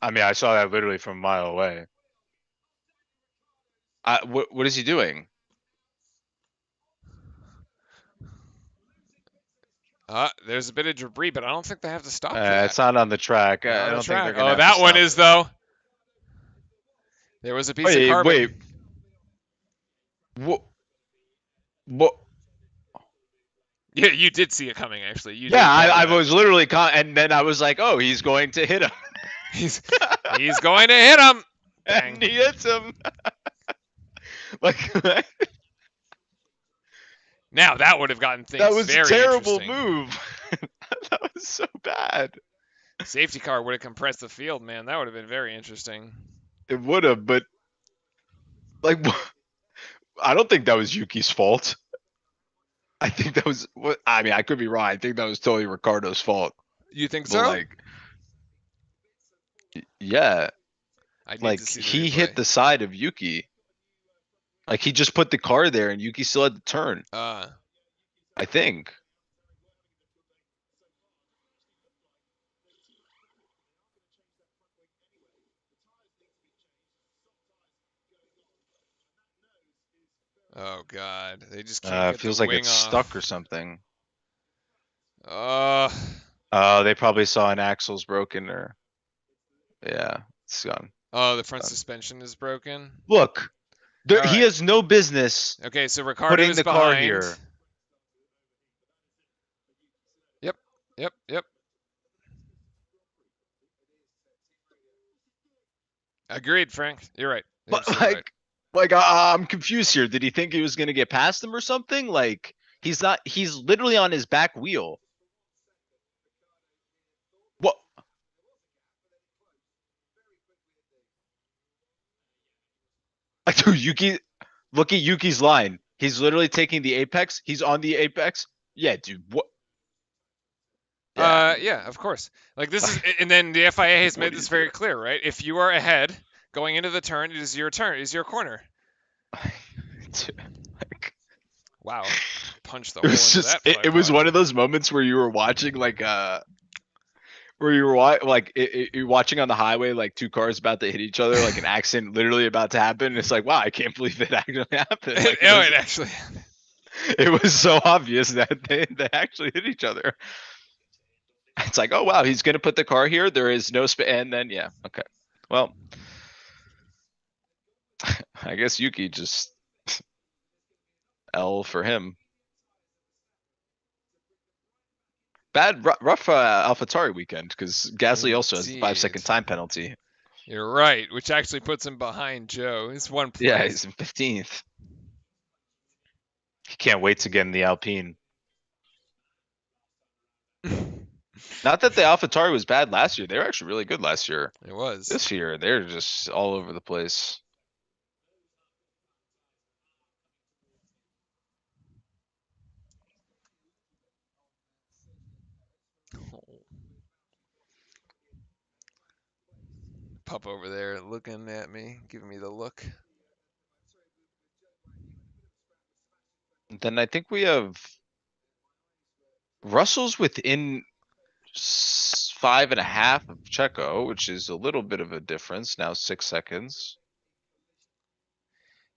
I mean, I saw that literally from a mile away. What is he doing? There's a bit of debris, but I don't think they have to stop that. It's not on the track. Not I on the don't think they're track. gonna Oh, have to that one stop is it. though. There was a piece of Wait, carbon. wait. What? What? Yeah, you did see it coming. Actually, you Yeah, did. I was literally and then I was like, oh, he's going to hit him, He's going to hit him. and Bang. he hits him. Like Now that would have gotten things that was a very terrible interesting. move. That was so bad. Safety car would have compressed the field, man. That would have been very interesting. It would have, but like, I don't think that was Yuki's fault. I think that was what I mean. I could be wrong. I think that was totally Ricardo's fault. You think But so? like, yeah, I need like to see the he replay. hit the side of Yuki. Like he just put the car there, and Yuki still had to turn. I think. Oh god, they just can't get Feels the like wing it's off. stuck or something. Uh, They probably saw an axle's broken, or yeah, it's gone. oh, the front suspension is broken. Look, All he right. has no business Okay, so Ricardo putting is the car behind. here. Yep. Agreed, Frank. You're right. You're But absolutely right. I'm confused here. Did he think he was gonna get past him or something? Like he's not. He's literally on his back wheel. What? Dude, Yuki. Look at Yuki's line. He's literally taking the apex. He's on the apex. Yeah, dude. What? Yeah, of course. Like this is, and then the FIA has What made are this you very doing? clear, right? If you are ahead going into the turn, it is your turn. It is your corner. Like, Wow, punch the it hole was into just. that It was pod. one of those moments where you were watching like where you were you're watching on the highway like two cars about to hit each other, like an accident literally about to happen. And it's like, wow, I can't believe it actually happened. Like Oh, it actually. it was so obvious that they actually hit each other. It's like, oh wow, he's gonna put the car here. There is no and then yeah, okay. Well, I guess Yuki just L for him. Bad rough AlphaTauri weekend because Gasly also has the 5-second Indeed. time penalty. You're right, which actually puts him behind Joe. He's one Yeah, place. he's in 15th. He can't wait to get in the Alpine. Not that the AlphaTauri was bad last year. They were actually really good last year. It was. This year, they're just all over the place. Pup over there looking at me, giving me the look. Then I think we have Russell's within 5.5 of Checo, which is a little bit of a difference. Now 6 seconds.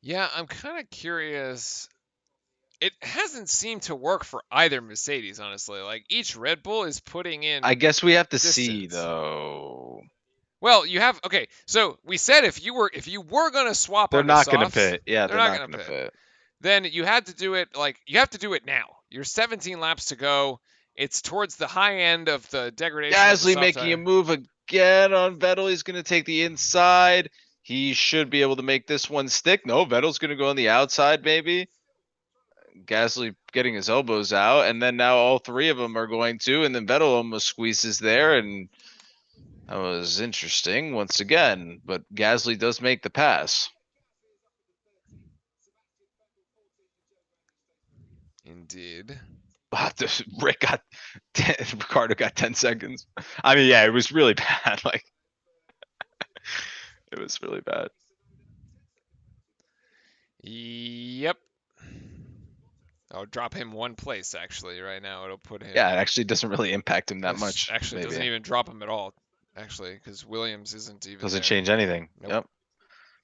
Yeah, I'm kind of curious. It hasn't seemed to work for either Mercedes, honestly. Like each Red Bull is putting I in guess we have to see distance. though. Well, you have okay. So we said if you were gonna swap They're onto not gonna softs, pit. Yeah, they're they're not not gonna gonna pit. pit. Then you had to do it like you have to do it now. You're 17 laps to go. It's towards the high end of the degradation of the Gasly soft making a tire. move again on Vettel. He's gonna take the inside. He should be able to make this one stick. No, Vettel's gonna go on the outside, maybe. Gasly getting his elbows out, and then now all three of them are going to, and then Vettel almost squeezes there, and that was interesting once again. But Gasly does make the pass. Indeed. Wow, Rick got Ricardo got 10 seconds. I mean, yeah, it was really bad. Like it was really bad. Yep. I'll drop him one place actually right now. It'll put Yeah, it him. actually doesn't really impact him that This much. actually doesn't Maybe even drop him at all. Actually, because Williams isn't even doesn't there. change anything. Nope. Yep.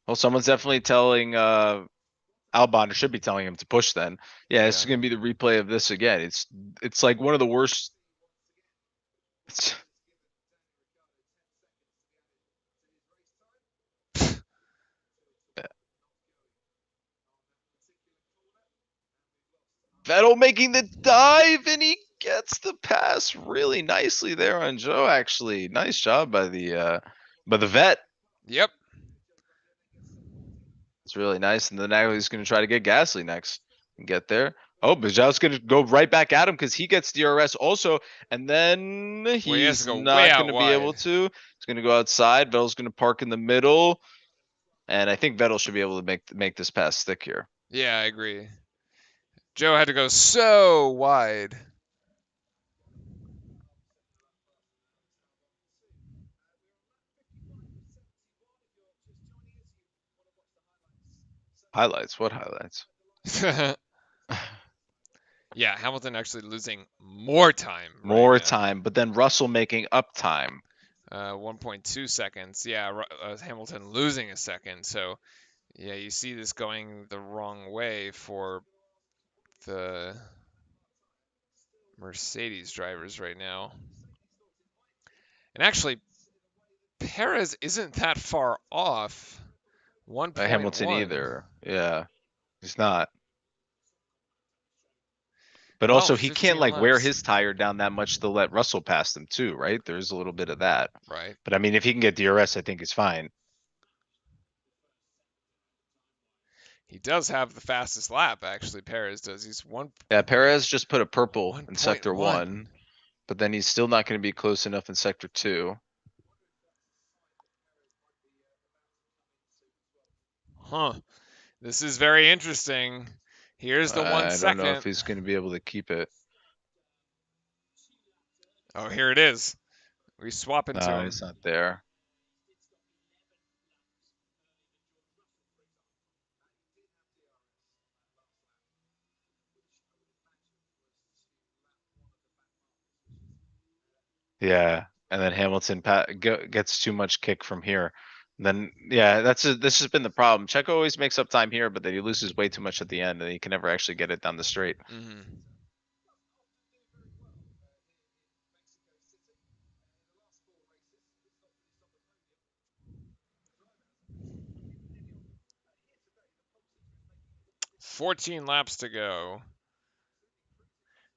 Well, someone's definitely telling Albon, or should be telling him to push. Then, yeah, it's Yeah. gonna be the replay of this again. It's like one of the worst. It's, Vettel making the dive, and he gets the pass really nicely there on Joe. Actually, nice job by the vet. Yep. It's really nice. And then now he's going to try to get Gasly next and get there. Oh, Bajal's going to go right back at him because he gets DRS also. And then Well, he has to he's go way not going out to be able wide. to. He's going to go outside. Vettel's going to park in the middle. And I think Vettel should be able to make this pass stick here. Yeah, I agree. Joe had to go so wide. Highlights? What highlights? Yeah, Hamilton actually losing more time right More now. time, but then Russell making up time. 1.2 seconds. Yeah, Hamilton losing a second. So, yeah, you see this going the wrong way for the Mercedes drivers right now. And actually, Perez isn't that far off. Hamilton 1.1. either. Yeah, he's not. But Well, also he can't 15 like wear laps. his tire down that much to let Russell pass him too, right? There's a little bit of that. Right. But I mean, if he can get DRS, I think he's fine. He does have the fastest lap, actually. Perez does. He's Yeah, Perez just put a purple in sector 1.1. one, but then he's still not going to be close enough in sector two. Huh. This is very interesting. Here's the one I don't know if second. he's going to be able to keep it. Oh, here it is. We swap into No, him. he's not there. Yeah, and then Hamilton gets too much kick from here. Then yeah, this has been the problem. Checo always makes up time here, but then he loses way too much at the end, and he can never actually get it down the straight. Mm-hmm. 14 laps to go.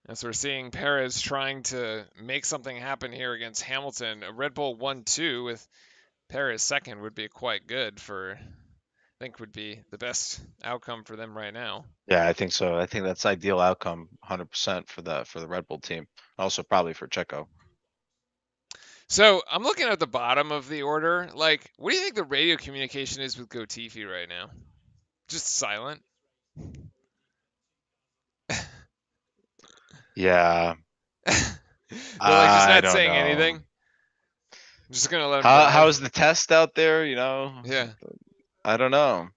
As we're seeing Perez trying to make something happen here against Hamilton. A Red Bull 1-2 with Perez second would be quite good for, I think would be the best outcome for them right now. Yeah, I think so. I think that's ideal outcome, 100% for the Red Bull team. Also probably for Checo. So I'm looking at the bottom of the order. Like, what do you think the radio communication is with Gotifi right now? Just silent. Yeah, They're like just I not don't saying know. anything. I'm just gonna let them How's drive. the test out there? You know, Yeah, I don't know.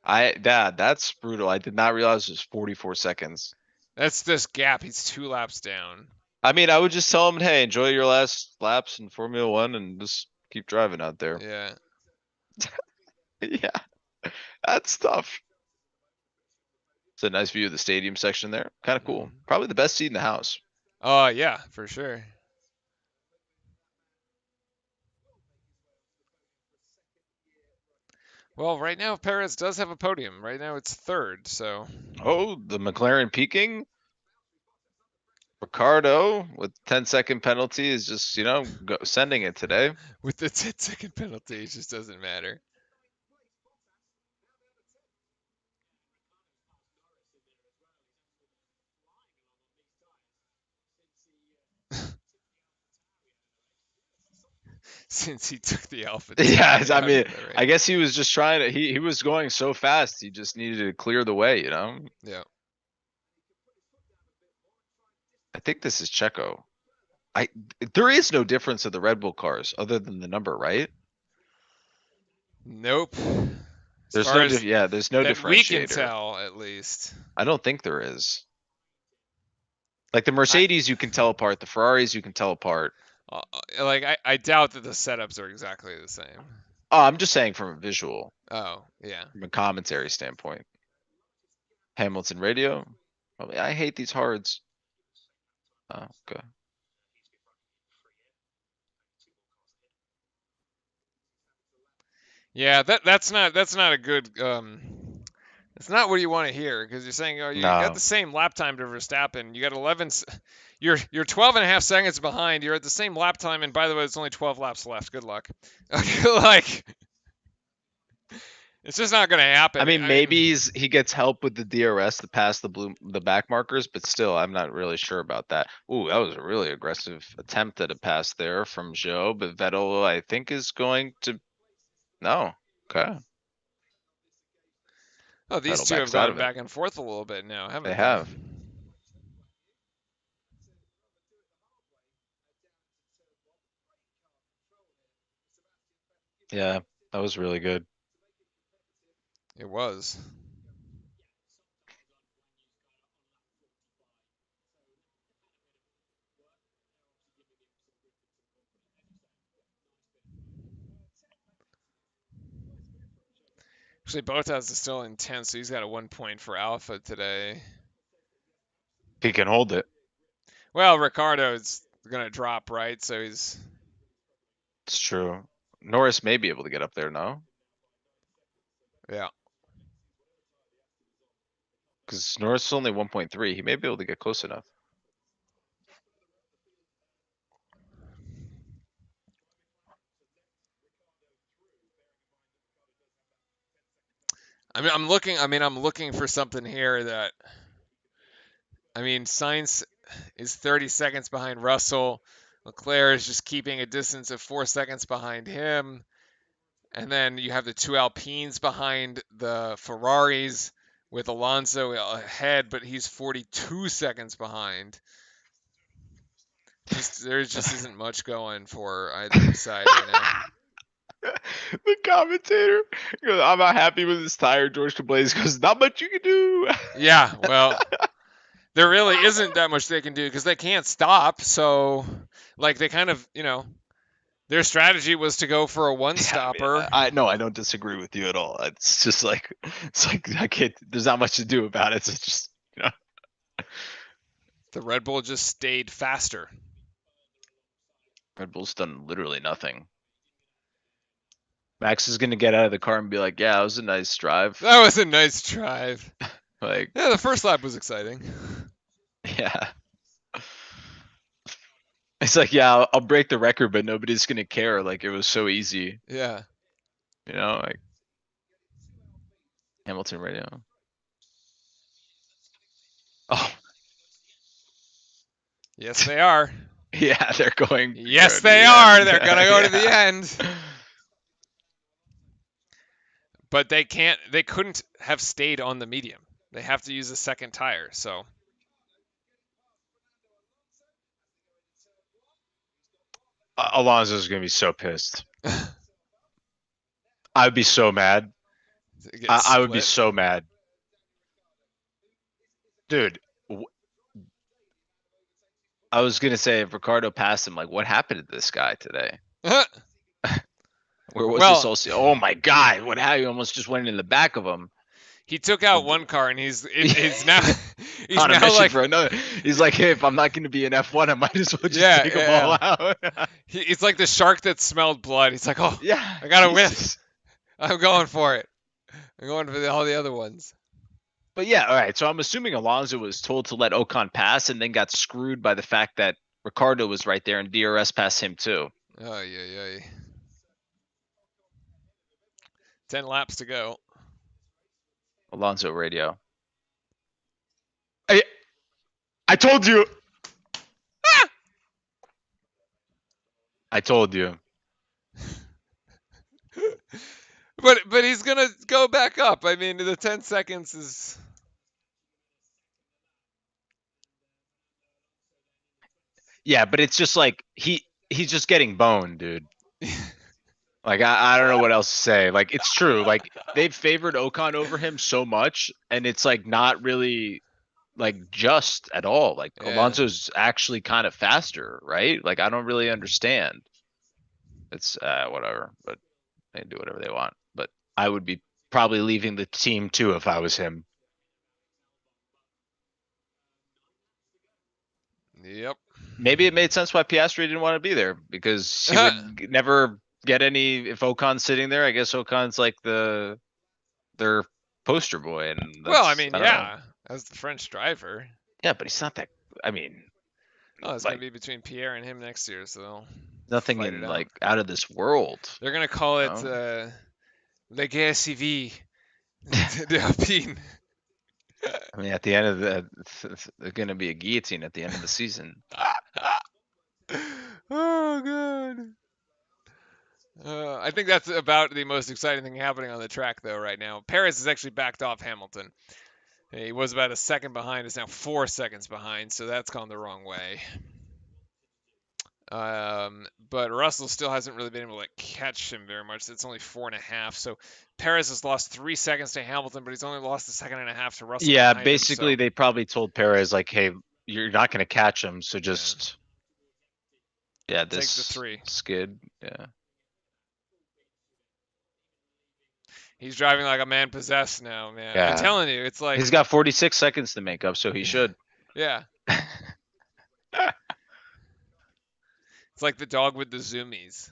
That's brutal. I did not realize it was 44 seconds. that's this gap. He's 2 laps down. I mean, I would just tell him, hey, enjoy your last laps in Formula One and just keep driving out there. Yeah. Yeah, that's tough. It's a nice view of the stadium section there. Kind of cool. Mhm. Probably the best seat in the house. Oh yeah, for sure. Well, right now Perez does have a podium. Right now it's third, so Oh, the McLaren peaking. Ricardo with 10-second penalty is just, sending it today. with the 10-second penalty, it just doesn't matter. Since he took the Alpha Yeah, Tauri I out mean, of the I race. guess he was just trying to, he was going so fast, he just needed to clear the way. Yeah. I think this is Checo. I There is no difference of the Red Bull cars other than the number, right? Nope. As There's far no as yeah, there's no that we can differentiator. tell, at least. I don't think there is. Like the I Mercedes you can tell apart, the Ferraris you can tell apart. I doubt that the setups are exactly the same. Oh, I'm just saying from a visual, Oh yeah. from a commentary standpoint. Hamilton radio. I hate these hards. Oh, okay. Yeah, that's not a good it's not what you want to hear because you're saying, oh, you got the No. same lap time to Verstappen. You got 11 you're 12 and a half seconds behind. You're at the same lap time, and by the way, it's only 12 laps left. Good luck. Like, it's just not going to I happen. mean, I mean, maybe he gets help with the DRS to pass the back markers, but still, I'm not really sure about that. Ooh, that was a really aggressive attempt at a pass there from Joe, but Vettel, I think, is going to no. Okay, oh, these Vettel two have backs out gone of it. back and forth a little bit now, They haven't they? have. Yeah, that was really good. It was. Actually, Bottas is still in 10th, so he's got a 1 point for Alpha today. He can hold it. Well, Ricardo's going to drop, right? So he's. It's true. Norris may be able to get up there now Yeah. because Norris is only 1.3. He may be able to get close enough. I'm looking for something here that. Sainz is 30 seconds behind Russell. Leclerc is just keeping a distance of 4 seconds behind him. And then you have the two Alpines behind the Ferraris with Alonso ahead, but he's 42 seconds behind. There just isn't much going for either side right now. The commentator goes, I'm not happy with this tire. George Cablaze goes, not much you can do. Yeah, well, there really isn't that much they can do because they can't stop. So, like, they kind of, their strategy was to go for a one Yeah, I mean, stopper. I no, I don't disagree with you at all. It's just like I can't. There's not much to do about it. So it's just The Red Bull just stayed faster. Red Bull's done literally nothing. Max is gonna get out of the car and be like, "Yeah, it was a nice drive." That was a nice drive. Like, Yeah, the first lap was exciting. yeah, it's like, yeah, I'll break the record, but nobody's gonna care. Like, it was so easy, Yeah. like Hamilton radio. Oh, Yes, they are. yeah, they're going to go Yes, to they the are. end. They're going to go to the Yeah. end. But they can't, they couldn't have stayed on the medium. They have to use a second tire. So, Alonso's gonna be so pissed. I'd be so mad. it gets I would be split. so mad, dude. I was gonna say if Ricardo passed him, like what happened to this guy today? Where was this Well, all? Oh my God! What happened? He almost just went in the back of him. he took out one car and he's now he's On a now mission like for another. He's like, hey, if I'm not going to be an F1, I might as well just yeah take them yeah all out. it's like the shark that smelled blood. He's like, oh, Yeah, I got a whiff. Jesus. I'm going for it. I'm going for all the other ones. But yeah, all right. So I'm assuming Alonso was told to let Ocon pass and then got screwed by the fact that Ricardo was right there and DRS passed him too. Oh yeah yeah. 10 laps to go. Alonso radio. I, I told you. I told you. But he's gonna go back up. I mean, the 10 seconds is. Yeah, but it's just like he's just getting boned, dude. Like I don't know what else to say. Like it's true. Like they've favored Ocon over him so much, and it's like not really like just at all. Like Yeah. Alonso's actually kind of faster, right? Like I don't really understand. It's whatever, but they can do whatever they want. But I would be probably leaving the team too if I was him. Yep. Maybe it made sense why Piastri didn't want to be there because he would never get any if Ocon's sitting there. I guess Ocon's like their poster boy, and Well, I that's mean, I don't know. yeah, as the French driver. Yeah, but he's not that. I mean, Oh, it's gonna like be between Pierre and him next year, so they'll nothing fight it in out. like out of this world. They're gonna call it You know? La Guerre Civile de Alpine. I mean, at the end of there's gonna be a guillotine at the end of the season. Oh god. I think that's about the most exciting thing happening on the track, though, right now. Perez has actually backed off Hamilton. He was about a second behind. Is now 4 seconds behind, so that's gone the wrong way. But Russell still hasn't really been able to catch him very much. It's only 4.5. So Perez has lost 3 seconds to Hamilton, but he's only lost a second and a half to Russell Yeah, behind him. basically So they probably told Perez like, "Hey, you're not gonna catch him, so just yeah, take the this 3. skid, yeah." He's driving like a man possessed now, man. I'm Yeah. telling you, it's like He's got 46 seconds to make up, so he should. yeah, it's like the dog with the zoomies.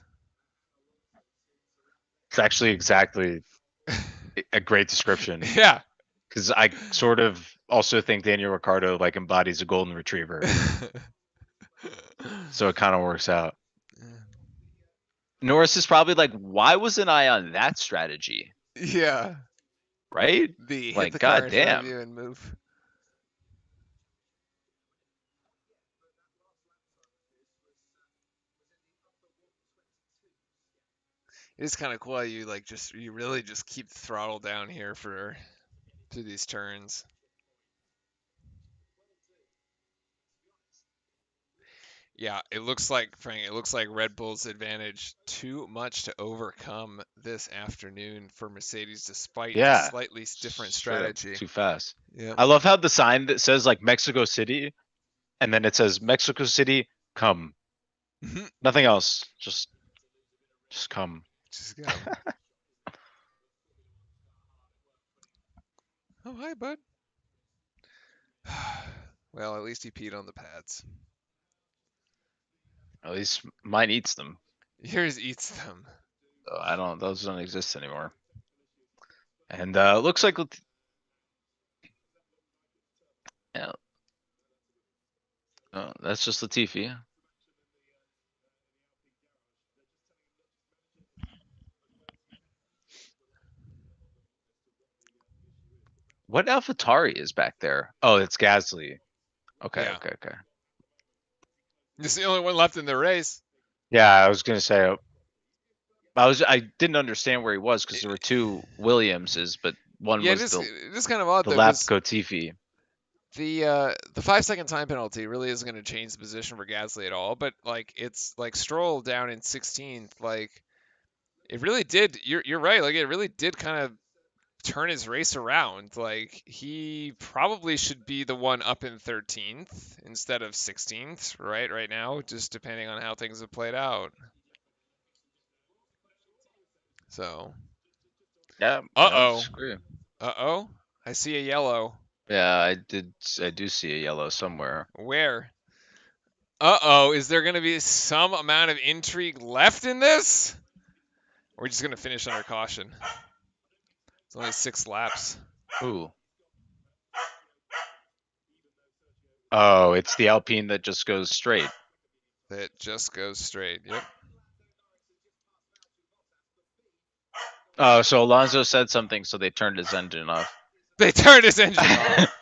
It's actually exactly a great description Yeah. because I sort of also think Daniel Ricciardo like embodies a golden retriever, so it kind of works out. Norris is probably like, "Why wasn't I on that strategy?" Yeah. Right? The hit Like, the car in front of goddamn. you and move. It is kind of cool how you like you really just keep the throttle down here for through these turns. Yeah, it looks like Frank. It looks like Red Bull's advantage too much to overcome this afternoon for Mercedes, despite the Yeah, slightly different straight up strategy. too fast. Yep. I love how the sign that says like Mexico City and then it says Mexico City, come. Nothing else. Just come. Just go. Oh, hi, bud. Well, at least he peed on the pads. At least mine eats them. Yours eats them. I don't. Those don't exist anymore. And looks like yeah. Oh, that's just Latifi. What AlphaTauri is back there? Oh, it's Gasly. Okay, Yeah. okay. He's the only one left in the race. Yeah, I was gonna say I didn't understand where he was because there were two Williamses, but one Yeah, was it is kind of odd the though, lap because Latifi. the 5 second time penalty really isn't going to change the position for Gasly at all. But like it's like Stroll down in 16th, like it really did. You're right. Like it really did kind of turn his race around. Like he probably should be the one up in 13th instead of 16th, right now, just depending on how things have played out. So, Yeah, I don't uh-oh. disagree. Uh-oh. I see a yellow. Yeah, I do see a yellow somewhere. Where? Uh-oh, is there going to be some amount of intrigue left in this? Or are we just going to finish under caution? It's only 6 laps. Ooh. Oh, it's the Alpine that just goes straight. That just goes straight. Yep. Oh, so Alonso said something, so they turned his engine off. They turned his engine off.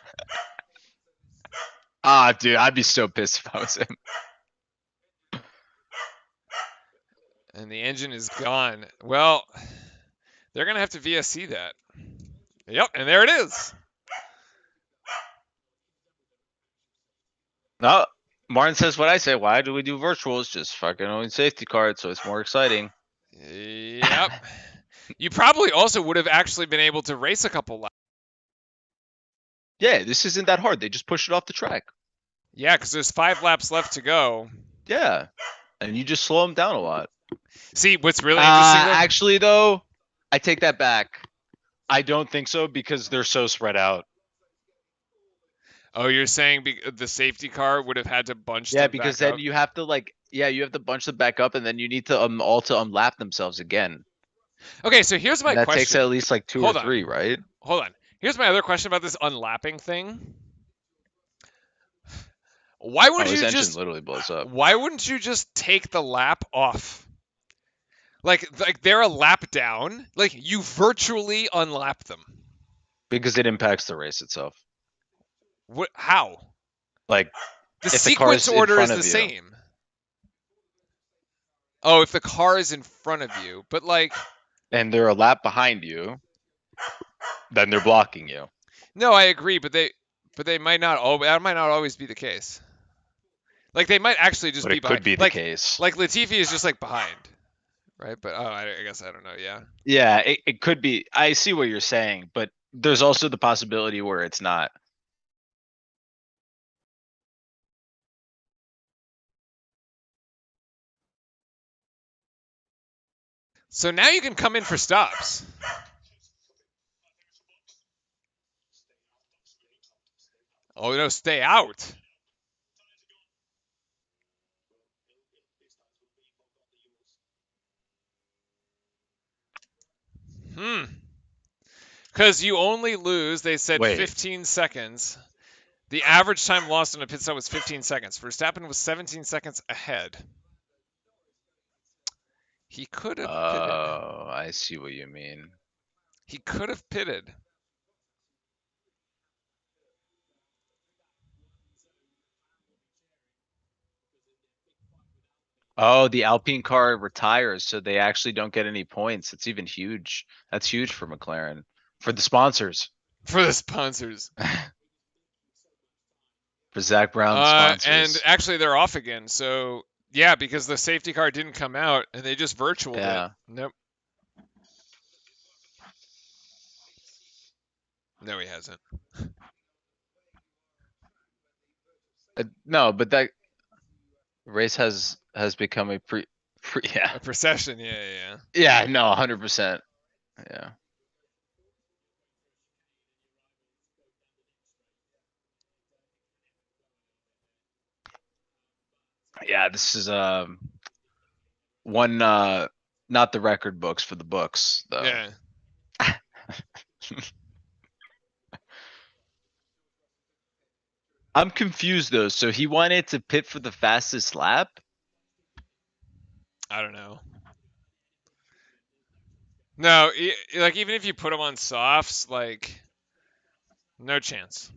Ah, dude, I'd be so pissed if I was him. And the engine is gone. Well, they're going to have to VSC that. Yep, and there it is. No, Martin says what I say. Why do we do virtuals? Just fucking own safety card, so it's more exciting. Yep. You probably also would have actually been able to race a couple laps. Yeah, this isn't that hard. They just push it off the track. Yeah, because there's 5 laps left to go. Yeah, and you just slow them down a lot. See, what's really interesting though? Actually, though, I take that back. I don't think so because they're so spread out. Oh, you're saying the safety car would have had to bunch Yeah, them because back then up? you have to you have to bunch them back up, and then you need to all to unlap themselves again. Okay, so here's my And that question. takes at least like 2 Hold or on. 3, right? Hold on. Here's my other question about this unlapping thing. Why Oh, wouldn't his you engine just literally blows up why wouldn't you just take the lap off? Like they're a lap down. Like you virtually unlap them. because it impacts the race itself. What? How? Like The if the sequence car's in order is front the of you, same. Oh, if the car is in front of you, but like, and they're a lap behind you, then they're blocking you. no, I agree, but they might not always. That might not always be the case. Like they might actually just But be it could behind. be the case. Like Latifi is just like behind, right? But oh, I guess I don't know. Yeah. Yeah, it could be. I see what you're saying, but there's also the possibility where it's not. So now you can come in for stops. Oh no, stay out. Hmm. Because you only lose, they said Wait. 15 seconds. The average time lost in a pit stop was 15 seconds. Verstappen was 17 seconds ahead. He could have pitted. Oh, I see what you mean. He could have pitted. Oh, the Alpine car retires, so they actually don't get any points. It's even huge. That's huge for McLaren. For the sponsors. For the sponsors. For Zach Brown's And sponsors. actually, they're off again. So, yeah, because the safety car didn't come out and they just virtualed it. Yeah. Nope. No, he hasn't. No, but that race has become a yeah. A procession. Yeah. Yeah, no, 100%. Yeah. Yeah, this is one not the record books for the books though. Yeah. I'm confused though. So he wanted to pit for the fastest lap? I don't know. No, like even if you put him on softs, like no chance.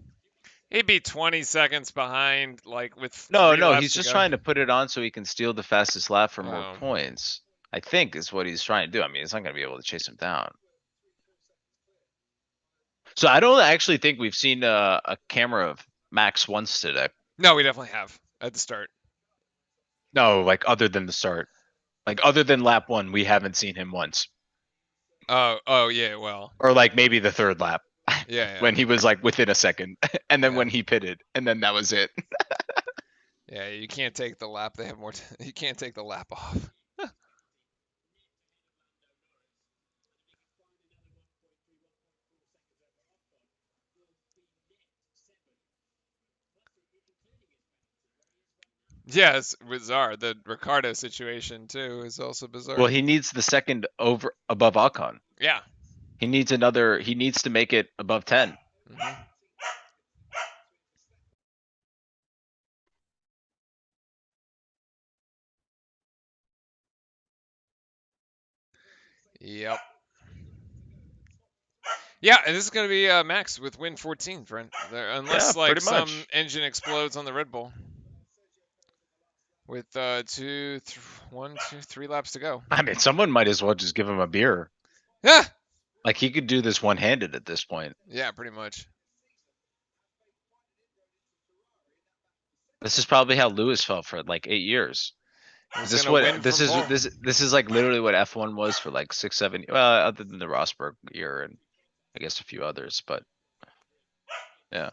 He'd be 20 seconds behind, like with No, 3 no, laps he's to just go. trying to put it on so he can steal the fastest lap for more Oh. points. I think is what he's trying to do. I mean, he's not going to be able to chase him down. So I don't actually think we've seen a camera of Max once today. No, we definitely have at the start. No, like other than the start. Like other than lap 1, we haven't seen him once. Oh yeah. Well, or like maybe the third lap yeah, when he was like within a second, and then yeah, when he pitted, and then that was it. yeah. You can't take the lap. They have more. You can't take the lap off. Yeah, it's bizarre. The Ricardo situation too is also Well, bizarre. he needs the second over above Ocon. Yeah. He needs another. He needs to make it above 10. Hmm. Yep. Yeah, and this is going to be Max with win 14, friend. Yeah, Unless pretty like some much. engine explodes on the Red Bull with one, two, 3 laps to go. I mean, someone might as well just give him a beer. Yeah. Like he could do this one-handed at this point. Yeah, pretty much. This is probably how Lewis felt for like 8 years. He Is was going this to what win this from is? pole. This is like literally what F1 was for like 6, 7. Well, other than the Rosberg year and I guess a few others, but yeah,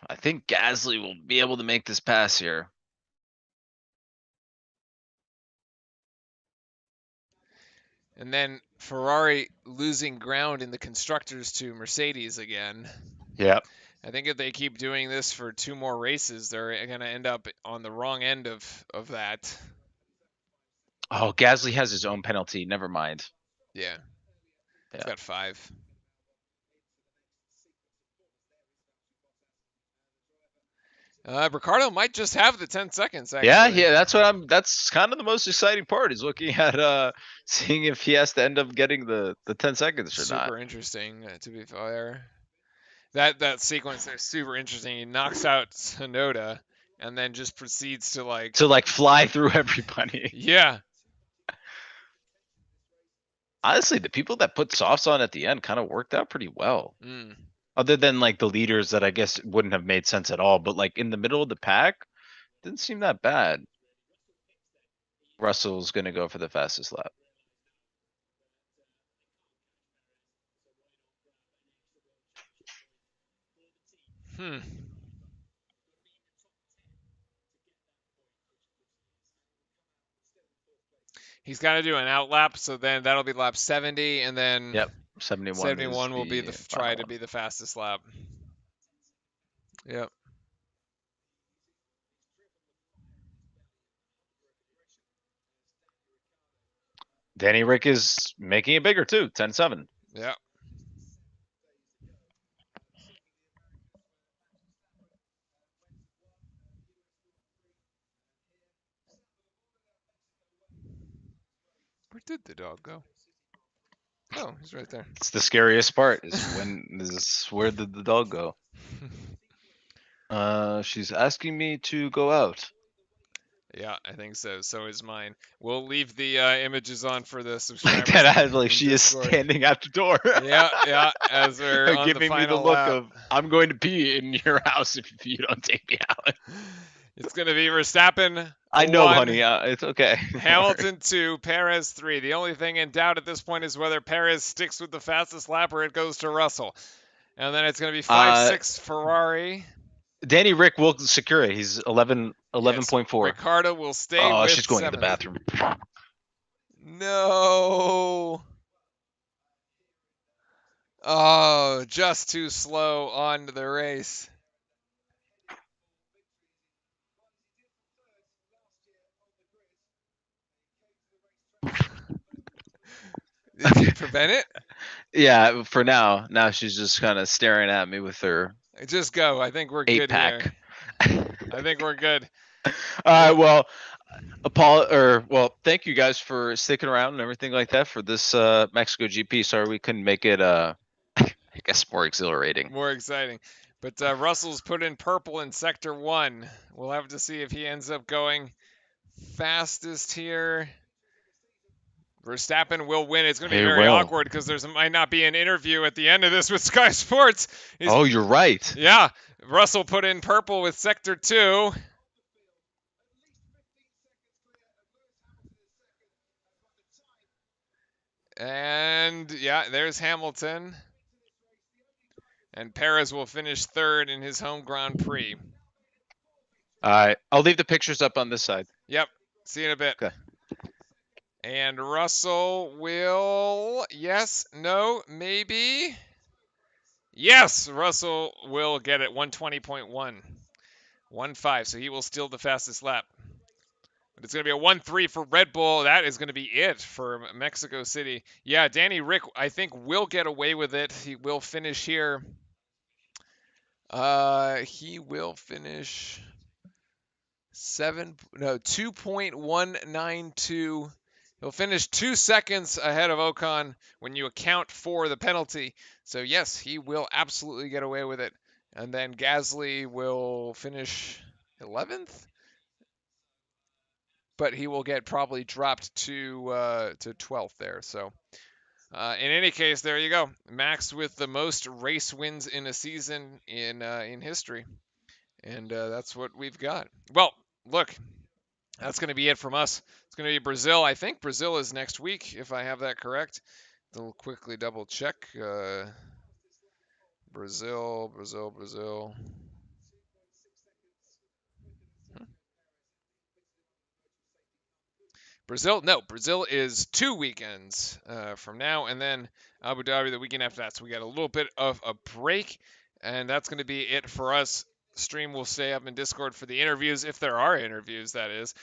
I think Gasly will be able to make this pass here. And then Ferrari losing ground in the constructors to Mercedes again. Yep. I think if they keep doing this for 2 more races, they're going to end up on the wrong end of that. Oh, Gasly has his own penalty. Never mind. Yeah, he's Yeah. got 5. Ricardo might just have the 10 seconds, Yeah, actually. yeah, that's what that's kind of the most exciting part is looking at seeing if he has to end up getting the 10 seconds or not. Super interesting, to be fair. That sequence there is super interesting. He knocks out Sonoda and then just proceeds to To like fly through everybody. yeah. Honestly, the people that put softs on at the end kind of worked out pretty well. Mm. Other than like the leaders that I guess wouldn't have made sense at all, but like in the middle of the pack, didn't seem that bad. Russell's gonna go for the fastest lap. Hmm. He's got to do an out lap, so then that'll be lap 70, and then Yep, 71 is 71 will be the try final to one. be the fastest lap. Yep. Danny Rick is making it bigger too, 10-7. Yep. Where did the dog go? Oh, he's right there. It's the scariest part is where did the dog go? She's asking me to go out. Yeah, I think so. So is mine. We'll leave the images on for the Like subscribers that, in, like in she is Discord. standing at the door. Yeah, yeah. As we're on the Giving me the final look lap, of I'm going to pee in your house if you don't take me out. it's gonna be Verstappen I know, 1, honey. It's okay. Don't worry. Hamilton 2, Perez 3. The only thing in doubt at this point is whether Perez sticks with the fastest lap or it goes to Russell. And then it's gonna be 5, Uh, 6 Ferrari. Danny Rick will secure it. He's 11, Yes, 11.4. Ricardo will stay Oh, with she's going to the 7th. bathroom. No. Oh, just too slow on the race. Did she prevent it? Yeah, for now. Now she's just kind of staring at me with her Just go. I think we're eight good here. pack. I think we're good. All right, well, thank you guys for sticking around and everything like that for this Mexico GP. Sorry we couldn't make it I guess more exhilarating. More exciting. But Russell's put in purple in sector 1. We'll have to see if he ends up going fastest here. Verstappen will win. It's going to be He very will. awkward because there might not be an interview at the end of this with Sky Sports. Oh, you're right. Yeah, Russell put in purple with sector 2. And yeah, there's Hamilton. And Perez will finish third in his home Grand Prix. I'll leave the pictures up on this side. Yep. See you in a bit. Okay. And Russell will. Yes, no, maybe. Yes, Russell will get it 120.1. 1.5, so he will steal the fastest lap. But it's going to be a 1-3 for Red Bull. That is going to be it for Mexico City. Yeah, Danny Rick, I think, will get away with it. He will finish here. He will finish 2.192. He'll finish 2 seconds ahead of Ocon when you account for the penalty. So yes, he will absolutely get away with it. And then Gasly will finish 11th, but he will get probably dropped to 12th there. So in any case, there you go. Max with the most race wins in a season in history, and that's what we've got. Well, look, that's going to be it from us. It's going to be Brazil. I think Brazil is next week, if I have that correct. I'll quickly double check. Brazil. No, Brazil is 2 weekends from now, and then Abu Dhabi the weekend after that. So we got a little bit of a break, and that's going to be it for us. Stream will stay up in Discord for the interviews, if there are interviews, that is,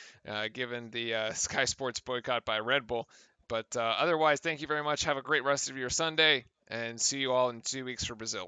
given the Sky Sports boycott by Red Bull. But otherwise, thank you very much. Have a great rest of your Sunday, and see you all in 2 weeks for Brazil.